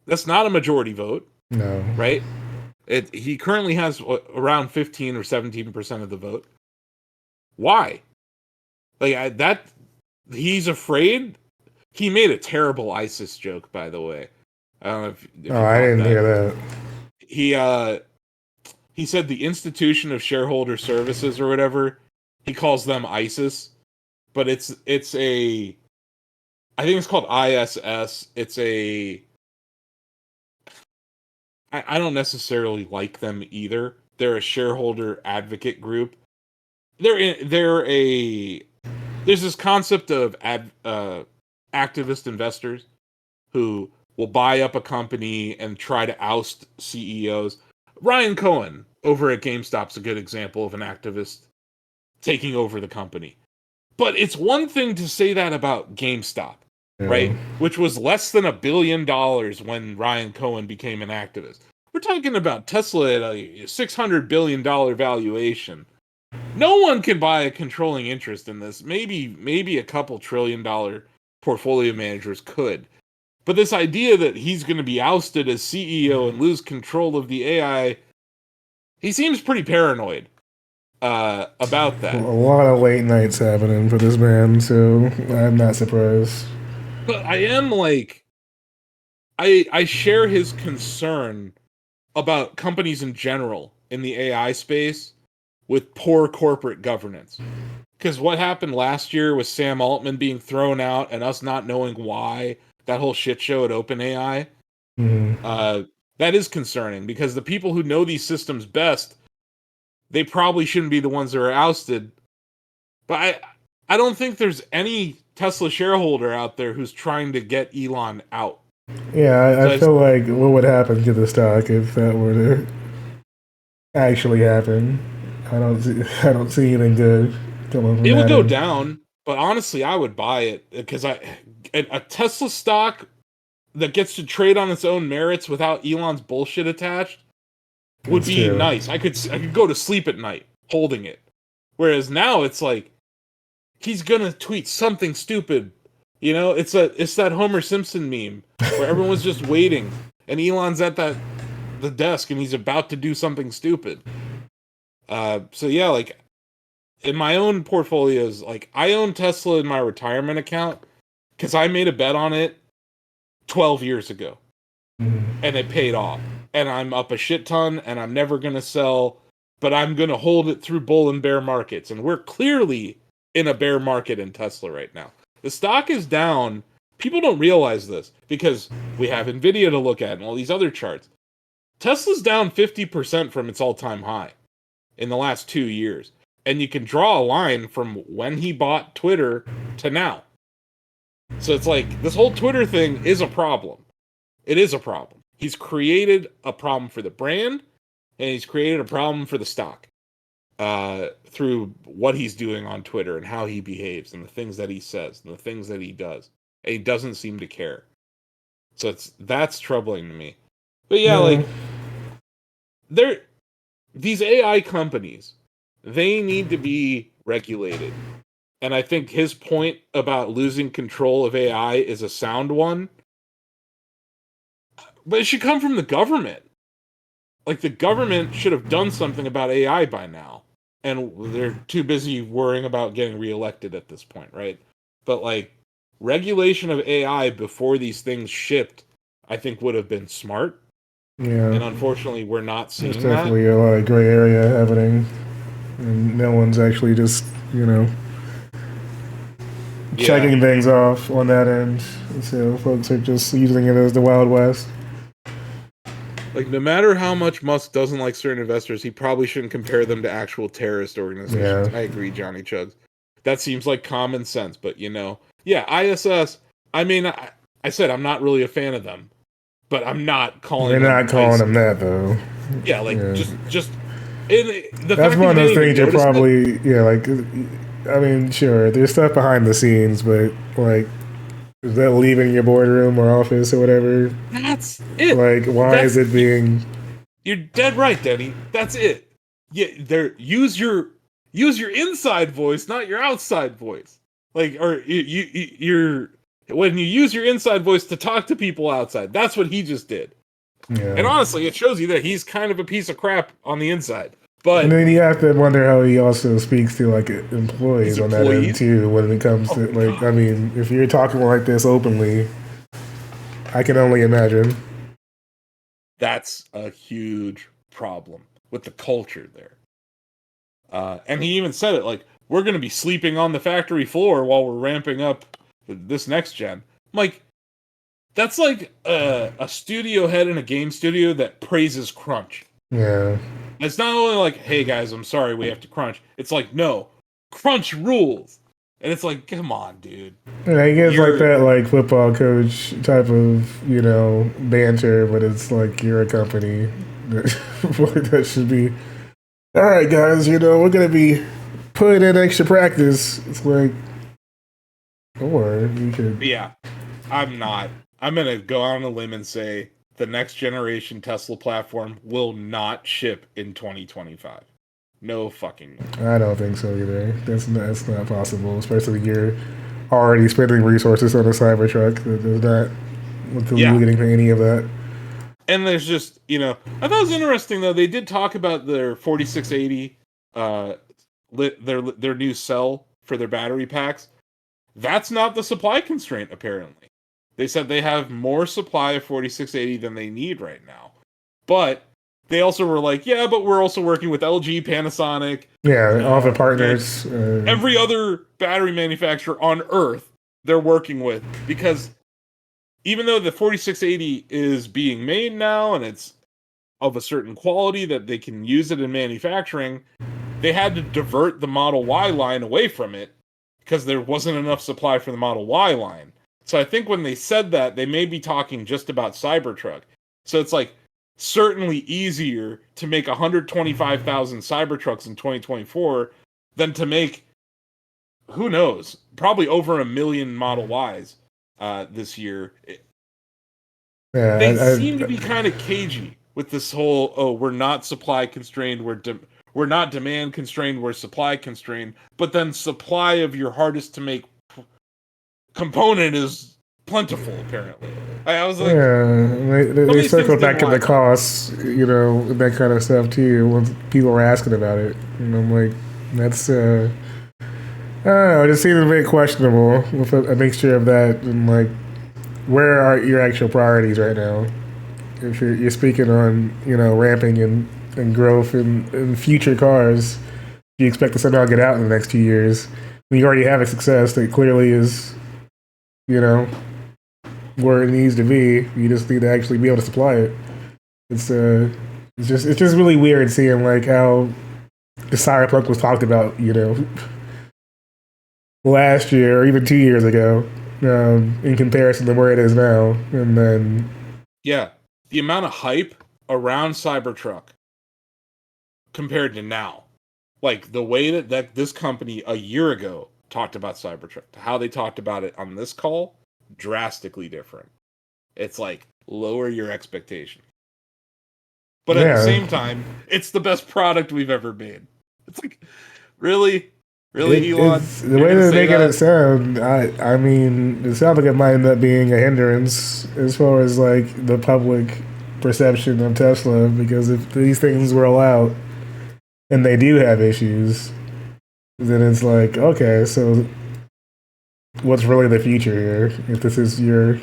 That's not a majority vote. No. Right? He currently has around 15 or 17% of the vote. Why? Like, he's afraid. He made a terrible ISIS joke, by the way. I don't know if I didn't hear that. He said the Institution of Shareholder Services or whatever, he calls them ISIS, but it's a, I think it's called ISS. It's a, I don't necessarily like them either. They're a shareholder advocate group. There's this concept of activist investors who will buy up a company and try to oust CEOs. Ryan Cohen over at GameStop's a good example of an activist taking over the company. But it's one thing to say that about GameStop, right? Which was less than $1 billion when Ryan Cohen became an activist. We're talking about Tesla at a $600 billion valuation. No one can buy a controlling interest in this. Maybe a couple $1 trillion portfolio managers could. But this idea that he's going to be ousted as CEO and lose control of the AI, he seems pretty paranoid about that. A lot of late nights happening for this man, so I'm not surprised. But I am like, I share his concern about companies in general in the AI space with poor corporate governance. Because what happened last year with Sam Altman being thrown out and us not knowing why, that whole shit show at OpenAI, that is concerning because the people who know these systems best, they probably shouldn't be the ones that are ousted. But I don't think there's any Tesla shareholder out there who's trying to get Elon out. Yeah, I feel like what would happen to the stock if that were to actually happen? I don't see anything good coming from that. It would go down, but honestly, I would buy it because a Tesla stock that gets to trade on its own merits without Elon's bullshit attached would be nice. I could go to sleep at night holding it. Whereas now it's like he's gonna tweet something stupid. You know, it's that Homer Simpson meme where everyone's just waiting and Elon's at the desk and he's about to do something stupid. So yeah, like in my own portfolios, like I own Tesla in my retirement account because I made a bet on it 12 years ago and it paid off. And I'm up a shit ton and I'm never going to sell, but I'm going to hold it through bull and bear markets. And we're clearly in a bear market in Tesla right now. The stock is down. People don't realize this because we have NVIDIA to look at and all these other charts. Tesla's down 50% from its all-time high. in the last 2 years. And you can draw a line from when he bought Twitter to now. So it's like, this whole Twitter thing is a problem. It is a problem. He's created a problem for the brand, and he's created a problem for the stock through what he's doing on Twitter and how he behaves and the things that he says and the things that he does. And he doesn't seem to care. So that's troubling to me. But yeah, like, these AI companies, they need to be regulated. And I think his point about losing control of AI is a sound one. But it should come from the government. Like, the government should have done something about AI by now. And they're too busy worrying about getting reelected at this point, right? But, like, regulation of AI before these things shipped, I think would have been smart. Yeah. And unfortunately, we're not seeing that. There's definitely a lot of gray area happening. And no one's actually just, checking things off on that end. So folks are just using it as the Wild West. Like, no matter how much Musk doesn't like certain investors, he probably shouldn't compare them to actual terrorist organizations. Yeah. I agree, Johnny Chugs. That seems like common sense, but ISS, I mean, I said I'm not really a fan of them, but I'm not calling them. They're not calling them that, though. Yeah, like, just that's one of those things you're probably, I mean, sure, there's stuff behind the scenes, but, like, is that leaving your boardroom or office or whatever? That's it. Like, why is it being... You're dead right, Denny. That's it. Yeah, use your inside voice, not your outside voice. Like, or you're when you use your inside voice to talk to people outside. That's what he just did. Yeah. And honestly, it shows you that he's kind of a piece of crap on the inside. But and then you have to wonder how he also speaks to, like, employees on that end too. When it comes to, like, I mean, if you're talking like this openly, I can only imagine. That's a huge problem with the culture there. And he even said it, like, we're going to be sleeping on the factory floor while we're ramping up this next gen. I'm like, that's like a studio head in a game studio that praises crunch. Yeah. It's not only like, hey guys, I'm sorry we have to crunch. It's like, no, crunch rules. And it's like, come on, dude. Yeah, he gets like that, like, football coach type of, banter, but it's like, you're a company. That should be, all right, guys, we're going to be putting in extra practice. It's like, or you could. Yeah, I'm going to go out on a limb and say the next generation Tesla platform will not ship in 2025. No fucking way. I don't think so either. That's not possible, especially you're already spending resources on a Cybertruck. There's not alluding to any of that. And there's just, I thought it was interesting, though. They did talk about their 4680, their new cell for their battery packs. That's not the supply constraint, apparently. They said they have more supply of 4680 than they need right now. But they also were like, yeah, but we're also working with LG, Panasonic. Yeah, all the partners. Every other battery manufacturer on Earth they're working with. Because even though the 4680 is being made now and it's of a certain quality that they can use it in manufacturing, they had to divert the Model Y line away from it because there wasn't enough supply for the Model Y line. So I think when they said that, they may be talking just about Cybertruck. So it's like certainly easier to make 125,000 Cybertrucks in 2024 than to make, who knows, probably over 1 million Model Ys this year. Yeah, they seem to be kind of cagey with this whole, we're not supply constrained, we're not demand constrained, we're supply constrained, but then supply of your hardest to make component is plentiful, apparently. I was like, they circle back to the costs, that kind of stuff too, when people are asking about it. And I'm like, that's, I don't know, it just seems a bit questionable with a mixture of that and, like, where are your actual priorities right now? If you're speaking on, ramping and growth in future cars, you expect to somehow get out in the next 2 years. When you already have a success that clearly is, where it needs to be. You just need to actually be able to supply it. It's just really weird seeing, like, how the Cybertruck was talked about, last year or even 2 years ago, in comparison to where it is now. And then, yeah, the amount of hype around Cybertruck compared to now, like the way that this company a year ago talked about Cybertruck to how they talked about it on this call, drastically different. It's like lower your expectation. But at the same time, it's the best product we've ever made. It's like, really, Elon? The way they're making it sound, I mean, it sounds like it might end up being a hindrance as far as like the public perception of Tesla, because if these things roll out and they do have issues, then it's like, okay, so what's really the future here? If this is your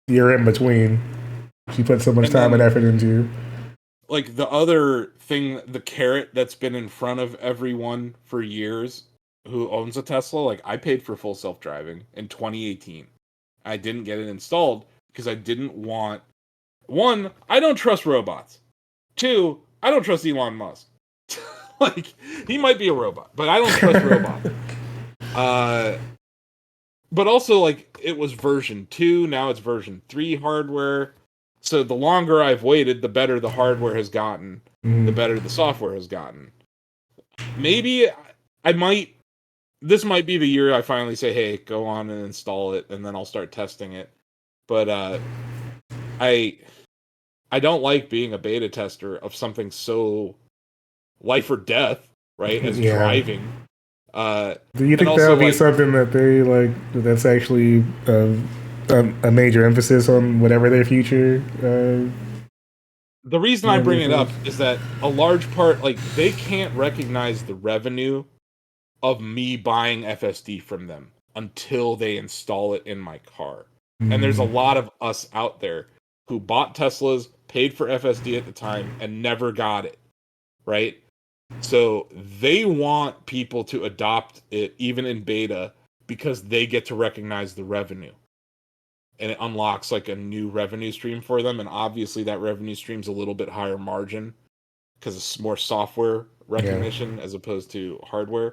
in between, she put so much time and effort into. Like the other thing, the carrot that's been in front of everyone for years who owns a Tesla, like I paid for full self-driving in 2018. I didn't get it installed because I didn't want, one, I don't trust robots. Two, I don't trust Elon Musk. Like, he might be a robot, but I don't trust robots. But also, like, it was version 2, now it's version 3 hardware. So the longer I've waited, the better the hardware has gotten, the better the software has gotten. Maybe this might be the year I finally say, hey, go on and install it, and then I'll start testing it. But I don't like being a beta tester of something so life or death, right, as driving. Do you think that'll be something that they like? That's actually a major emphasis on whatever their future. The reason I bring it up is that a large part, like, they can't recognize the revenue of me buying FSD from them until they install it in my car. And there's a lot of us out there who bought Teslas, paid for FSD at the time, and never got it, right? So they want people to adopt it even in beta because they get to recognize the revenue. And it unlocks like a new revenue stream for them. And obviously that revenue stream's a little bit higher margin because it's more software recognition as opposed to hardware.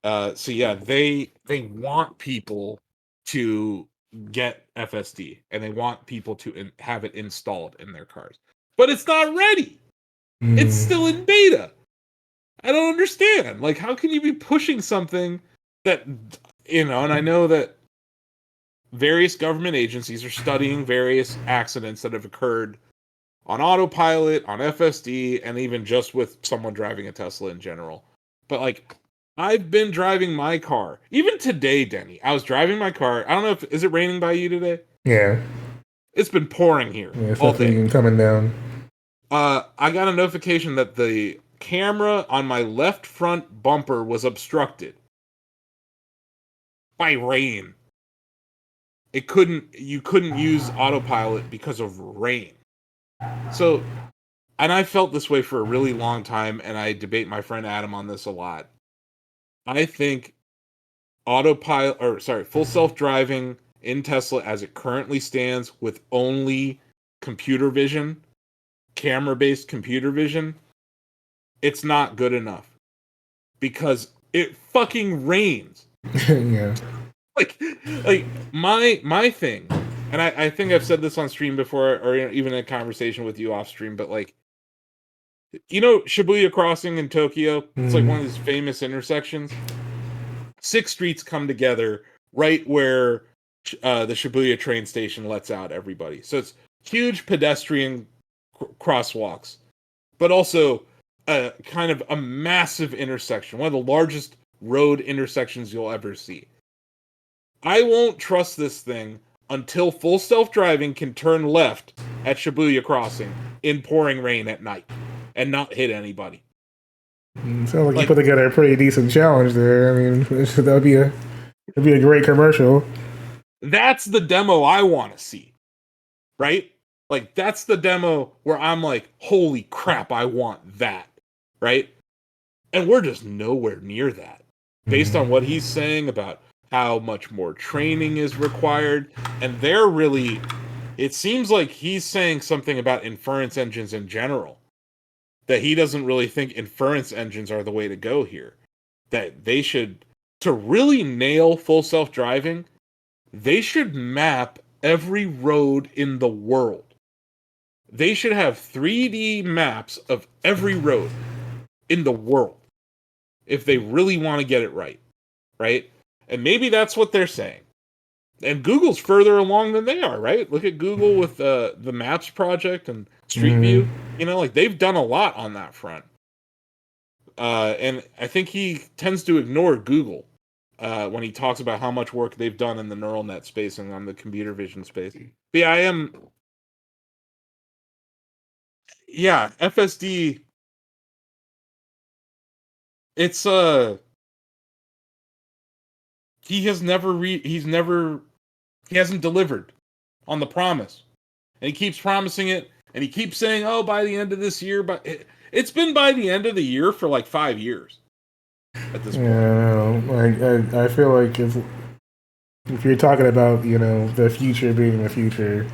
So yeah, they want people to get FSD and they want people to have it installed in their cars. But it's not ready. It's still in beta. I don't understand. Like, how can you be pushing something that, and I know that various government agencies are studying various accidents that have occurred on autopilot, on FSD, and even just with someone driving a Tesla in general. But, like, I've been driving my car. Even today, Denny, I was driving my car. I don't know is it raining by you today? Yeah. It's been pouring here all day. Coming down. I got a notification that the camera on my left front bumper was obstructed by rain. You couldn't use autopilot because of rain. So, and I felt this way for a really long time, and I debate my friend Adam on this a lot. I think full self-driving in Tesla as it currently stands with only computer vision, camera-based computer vision, it's not good enough because it fucking rains. Yeah. Like my thing, and I think I've said this on stream before, or even in a conversation with you off stream, but like, Shibuya Crossing in Tokyo, it's like one of these famous intersections. 6 streets come together right where the Shibuya train station lets out everybody. So it's huge pedestrian crosswalks, but also kind of a massive intersection, one of the largest road intersections you'll ever see. I won't trust this thing until full self-driving can turn left at Shibuya Crossing in pouring rain at night and not hit anybody. Sounds like you put together a pretty decent challenge there. I mean, that'd be a great commercial. That's the demo I want to see, right? Like, that's the demo where I'm like, holy crap, I want that, right? And we're just nowhere near that. Based on what he's saying about how much more training is required, and it seems like he's saying something about inference engines in general. that he doesn't really think inference engines are the way to go here. That they should, to really nail full self-driving, they should map every road in the world. They should have 3D maps of every road in the world if they really want to get it right, right? And maybe that's what they're saying. And Google's further along than they are, right? Look at Google with the Maps project and Street View. You know, like they've done a lot on that front. And I think he tends to ignore Google when he talks about how much work they've done in the neural net space and on the computer vision space. But yeah, FSD. It's he hasn't delivered on the promise, and he keeps promising it, and he keeps saying, "Oh, by the end of this year," but it's been by the end of the year for like 5 years at this point. Yeah, I feel like if you're talking about, you know, the future being the future,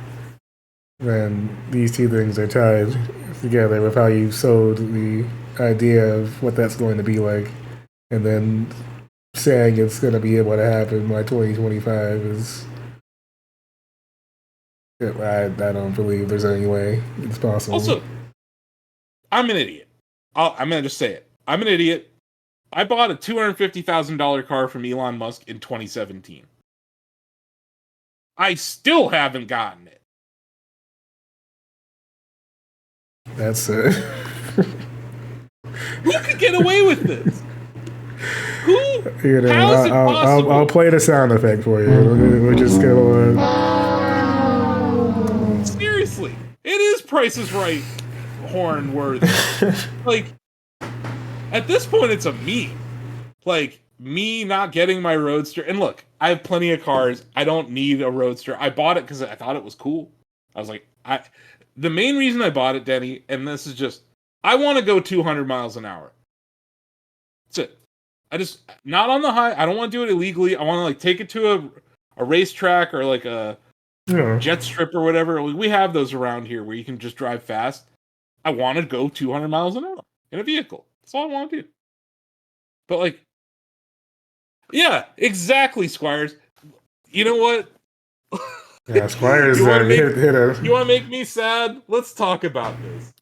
then these two things are tied together with how you sold the idea of what that's going to be like, and then saying it's going to be able to happen by 2025 is, I don't believe there's any way it's possible. Also, I'm an idiot. I'm going to just say it. I'm an idiot. I bought a $250,000 car from Elon Musk in 2017. I still haven't gotten it. That's it. Who could get away with this? Who? You know, how is it possible? I'll play the sound effect for you. We're just gonna. Seriously, it is Price is Right horn worthy. Like, at this point, it's a meme. Like, me not getting my Roadster. And look, I have plenty of cars. I don't need a Roadster. I bought it because I thought it was cool. I was like, the main reason I bought it, Denny, and this is just, I want to go 200 miles an hour. That's it. I just, not on the high. I don't want to do it illegally. I want to like take it to a racetrack or like a jet strip or whatever. We have those around here where you can just drive fast. I want to go 200 miles an hour in a vehicle. That's all I want to do. But like, yeah, exactly, Squires. You know what? Yeah, Squires you want hit to make me sad? Let's talk about this.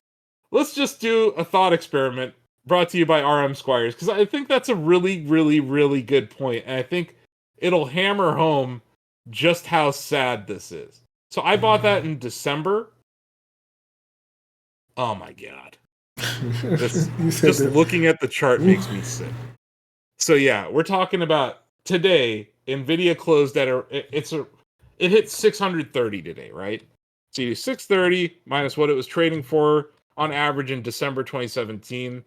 Let's just do a thought experiment brought to you by RM Squires, because I think that's a really, really, really good point, and I think it'll hammer home just how sad this is. So I bought that in December. Oh my god. Just looking at the chart makes me sick. So yeah, we're talking about today. NVIDIA closed at it hit 630 today, right? So you do 630 minus what it was trading for on average in December 2017.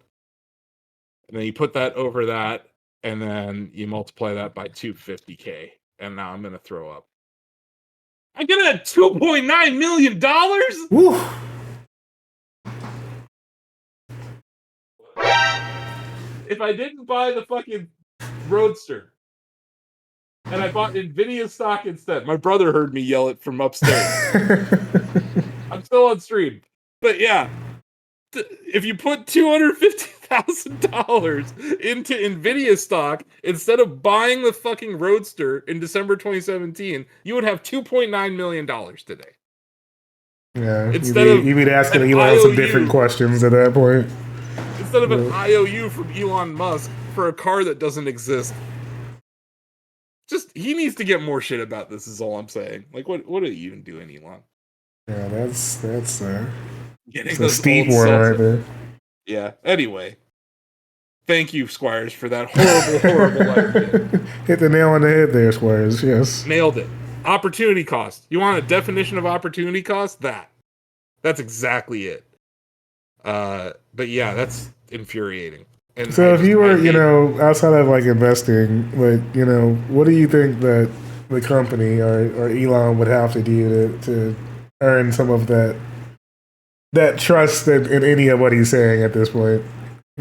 And then you put that over that, and then you multiply that by 250K. And now I'm going to throw up. I get it at $2.9 million? Woo. If I didn't buy the fucking Roadster, and I bought NVIDIA stock instead, my brother heard me yell it from upstairs. I'm still on stream. But yeah, if you put $250,000 into NVIDIA stock instead of buying the fucking Roadster in December 2017, you would have $2.9 million today. Yeah, you'd be asking Elon some different questions at that point. Instead of an IOU from Elon Musk for a car that doesn't exist. Just, he needs to get more shit about this is all I'm saying. Like, what are you even doing, Elon? Yeah, that's getting a steep one right there. Yeah. Anyway, thank you, Squires, for that horrible idea. Hit the nail on the head there, Squires. Yes, nailed it. Opportunity cost. You want a definition of opportunity cost? That's exactly it. But yeah, that's infuriating. And so if you were, outside of like investing, like, what do you think that the company or Elon would have to do to earn some of that trust in any of what he's saying at this point,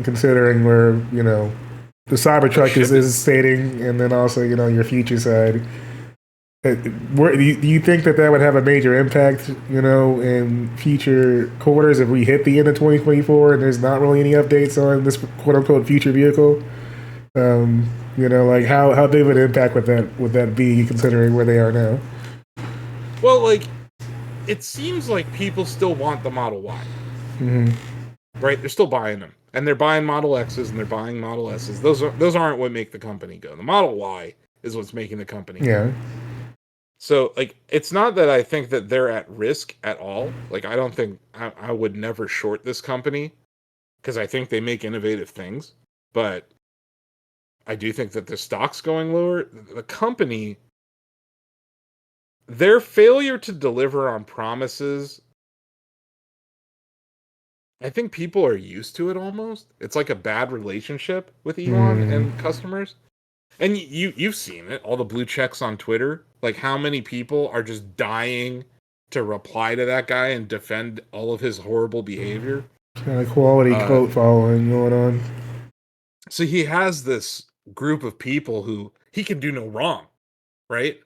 considering where, the Cybertruck is stating, and then also, your future side Do you think that would have a major impact, in future quarters if we hit the end of 2024 and there's not really any updates on this quote unquote future vehicle? Like how big of an impact would that be considering where they are now? Well, like, it seems like people still want the Model Y. Mm-hmm. Right? They're still buying them. And they're buying Model X's and they're buying Model S's. Those aren't what make the company go. The Model Y is what's making the company go. Yeah. So, like, it's not that I think that they're at risk at all. Like, I don't think I would never short this company because I think they make innovative things. But I do think that the stock's going lower. The company, their failure to deliver on promises, I think people are used to it almost. It's like a bad relationship with Elon and customers. And you've seen it, all the blue checks on Twitter. Like, how many people are just dying to reply to that guy and defend all of his horrible behavior? Kind of quality quote following going on. So he has this group of people who he can do no wrong, right?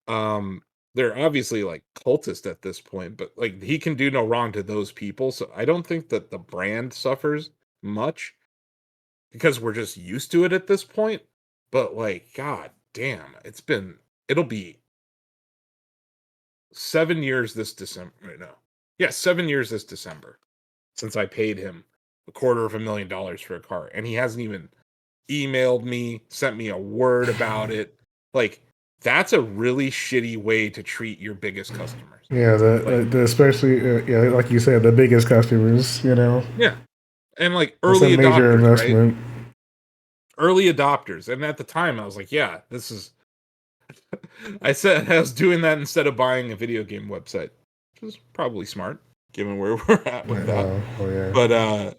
They're obviously like cultists at this point, but like he can do no wrong to those people. So I don't think that the brand suffers much because we're just used to it at this point. But like, god damn, it'll be 7 years this December. No. Yeah, 7 years this December since I paid him $250,000 for a car. And he hasn't even emailed me, sent me a word about it. Like, that's a really shitty way to treat your biggest customers. Yeah, the especially like you said, the biggest customers. Yeah, and like early adopters, major investment. Right? Early adopters, and at the time I was like, yeah, this is. I said I was doing that instead of buying a video game website, which was probably smart given where we're at with that. Yeah. But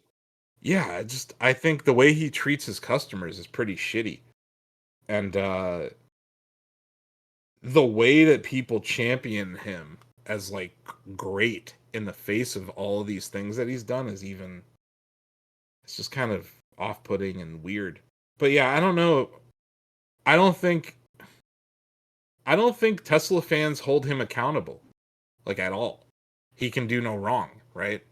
yeah, I think the way he treats his customers is pretty shitty, and the way that people champion him as like great in the face of all of these things that he's done it's just kind of off-putting and weird. But yeah, I don't know. I don't think Tesla fans hold him accountable, like, at all. He can do no wrong, right?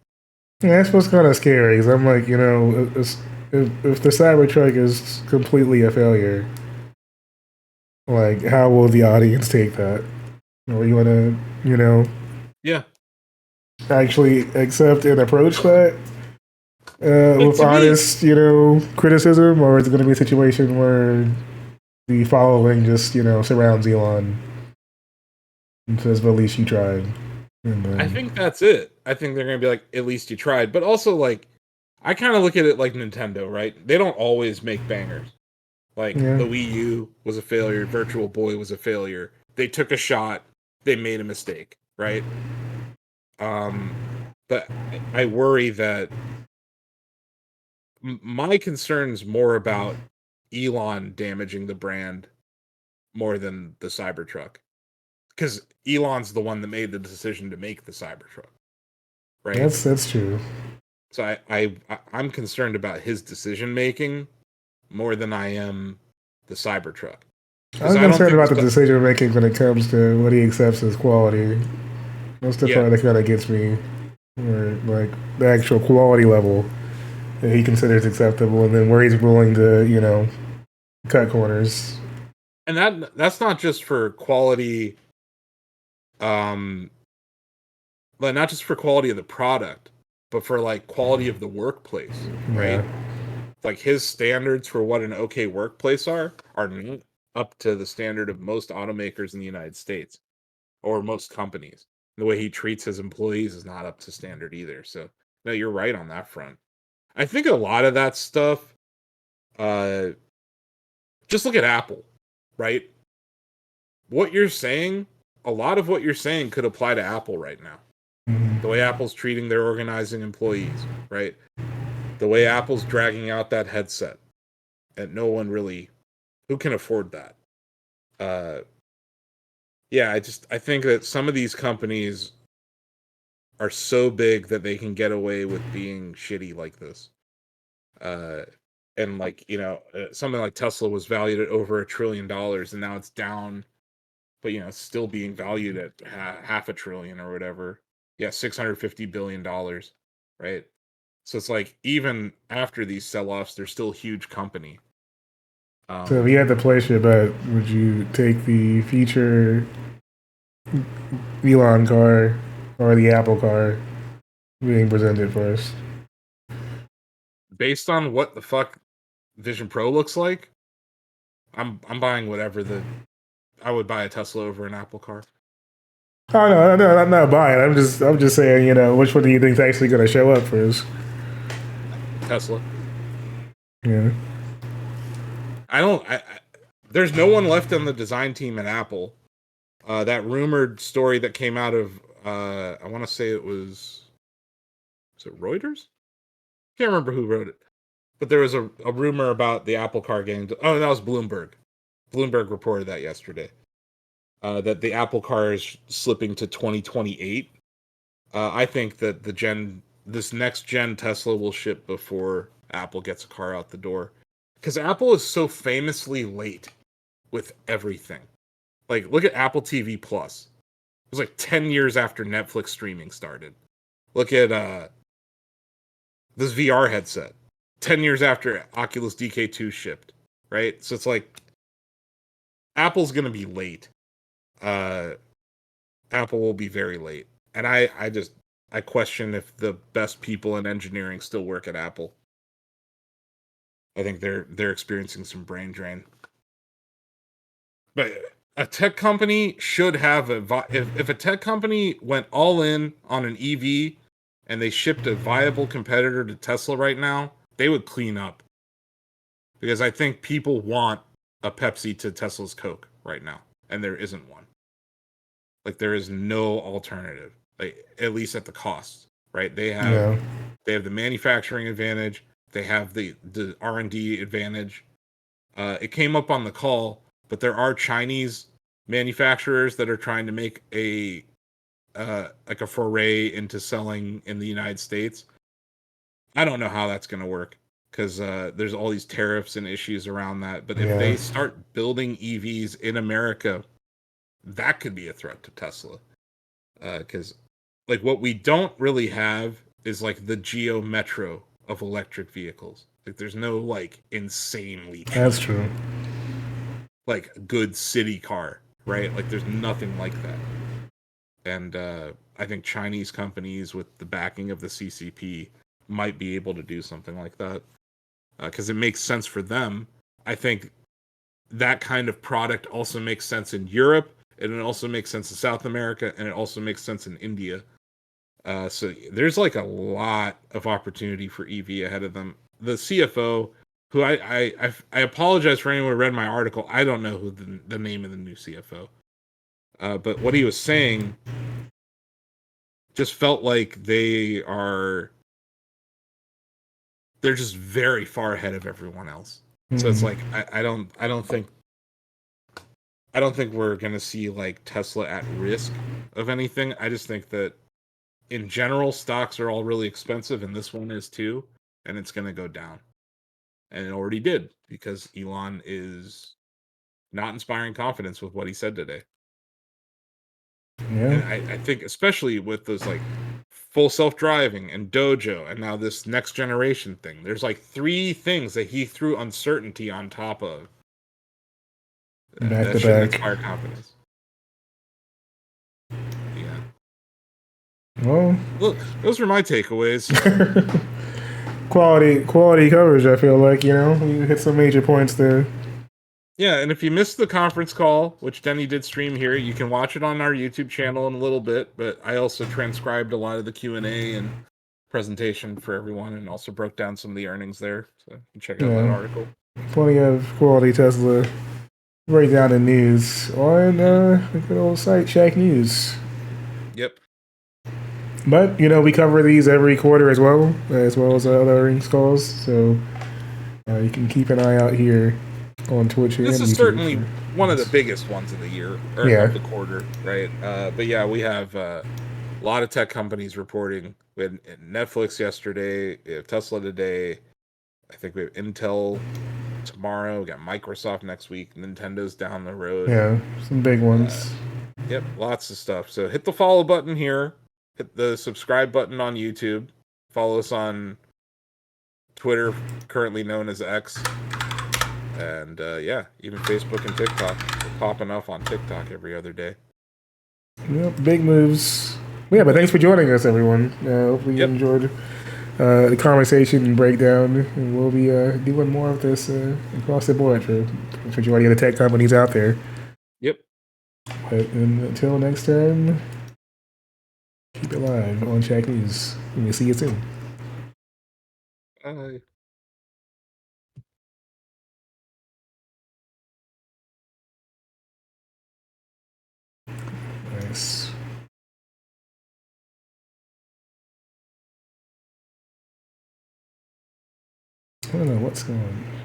Yeah, that's what's kind of scary. Because I'm like, if the Cybertruck is completely a failure, like, how will the audience take that? Or you want to, yeah, actually accept and approach that with honest, criticism, or is it going to be a situation where the following just, surrounds Elon and says, "But at least you tried." I think that's it. I think they're going to be like, "At least you tried," but also like, I kind of look at it like Nintendo, right? They don't always make bangers. Like, the Wii U was a failure. Virtual Boy was a failure. They took a shot. They made a mistake, right? But I worry that my concern's more about Elon damaging the brand more than the Cybertruck. Because Elon's the one that made the decision to make the Cybertruck, right? That's true. So I'm concerned about his decision making more than I am the Cybertruck. I'm concerned about the decision making when it comes to what he accepts as quality. That's the part that kind of gets me, where like the actual quality level that he considers acceptable, and then where he's willing to, cut corners. And that's not just for quality, not just for quality of the product, but for like quality of the workplace, right? Like, his standards for what an okay workplace are not up to the standard of most automakers in the United States or most companies. The way he treats his employees is not up to standard either. So, no, you're right on that front. I think a lot of that stuff, just look at Apple, right? What you're saying, a lot of what you're saying could apply to Apple right now. The way Apple's treating their organizing employees, right? The way Apple's dragging out that headset. And no one really, who can afford that? Yeah, I think that some of these companies are so big that they can get away with being shitty like this. And like, something like Tesla was valued at over $1 trillion, and now it's down but still being valued at half a trillion or whatever. Yeah, $650 billion, right? So it's like even after these sell-offs, they're still a huge company. So if you had to place your bet, would you take the future Elon car or the Apple car being presented first? Based on what the fuck Vision Pro looks like, I'm buying whatever I would buy a Tesla over an Apple car. Oh no, I'm not buying. I'm just saying, which one do you think is actually going to show up first? Tesla. Yeah. There's no one left on the design team at Apple. That rumored story that came out of I want to say was it Reuters? Can't remember who wrote it, but there was a rumor about the Apple car getting. That was Bloomberg. Bloomberg reported that yesterday. That the Apple car is slipping to 2028. I think that this next gen Tesla will ship before Apple gets a car out the door, because Apple is so famously late with everything. Like, look at Apple TV Plus. It was like 10 years after Netflix streaming started. Look at this VR headset. 10 years after Oculus DK2 shipped, right? So it's like Apple's going to be late. Apple will be very late. And I question if the best people in engineering still work at Apple. I think they're experiencing some brain drain. But a tech company should have if a tech company went all in on an EV and they shipped a viable competitor to Tesla right now, they would clean up. Because I think people want a Pepsi to Tesla's Coke right now, and there isn't one. Like, there is no alternative, like, at least at the cost, right? They have the manufacturing advantage, they have the R&D advantage. It came up on the call, but there are Chinese manufacturers that are trying to make a foray into selling in the United States. I don't know how that's going to work, because there's all these tariffs and issues around that. But if they start building EVs in America, that could be a threat to Tesla. Because like, what we don't really have is like the Geo Metro of electric vehicles. Like, there's no like insanely cheap, That's true, like, good city car, right? Like, there's nothing like that. And I think Chinese companies with the backing of the CCP might be able to do something like that, because it makes sense for them. I think that kind of product also makes sense in Europe, and it also makes sense in South America, and it also makes sense in India. So there's like a lot of opportunity for EV ahead of them. The CFO, who I apologize for anyone who read my article. I don't know who the name of the new CFO. But what he was saying just felt like they're just very far ahead of everyone else. So it's like, I don't think we're gonna see like Tesla at risk of anything. I just think that in general, stocks are all really expensive, and this one is too, and it's gonna go down. And it already did, because Elon is not inspiring confidence with what he said today. Yeah. And I think especially with those like full self-driving and Dojo and now this next generation thing, there's like 3 things that he threw uncertainty on top of. Back that to should back. inspire confidence. Yeah. Well, Look, those were my takeaways. quality coverage. I feel like you hit some major points there. Yeah, and if you missed the conference call, which Denny did stream here, you can watch it on our YouTube channel in a little bit. But I also transcribed a lot of the Q&A and presentation for everyone, and also broke down some of the earnings there. So you can check out that article. Plenty of quality Tesla breakdown and news on the good old site Shacknews. Yep. But we cover these every quarter as well as other earnings calls. So you can keep an eye out here on Twitch. This is certainly one of the biggest ones of the year, or of the quarter, right? But yeah, we have a lot of tech companies reporting. We had Netflix yesterday, we have Tesla today. I think we have Intel tomorrow. We got Microsoft next week. Nintendo's down the road. Yeah, some big ones. Yep, lots of stuff. So hit the follow button here. Hit the subscribe button on YouTube. Follow us on Twitter, currently known as X. And yeah, even Facebook and TikTok. We're popping up on TikTok every other day. Yep, big moves. Yeah, but thanks for joining us, everyone. Hopefully you enjoyed the conversation and breakdown. And we'll be doing more of this across the board for majority of the tech companies out there. Yep. But until next time, keep it live on Shacknews. And we'll see you soon. Bye. Nice. I don't know what's going on.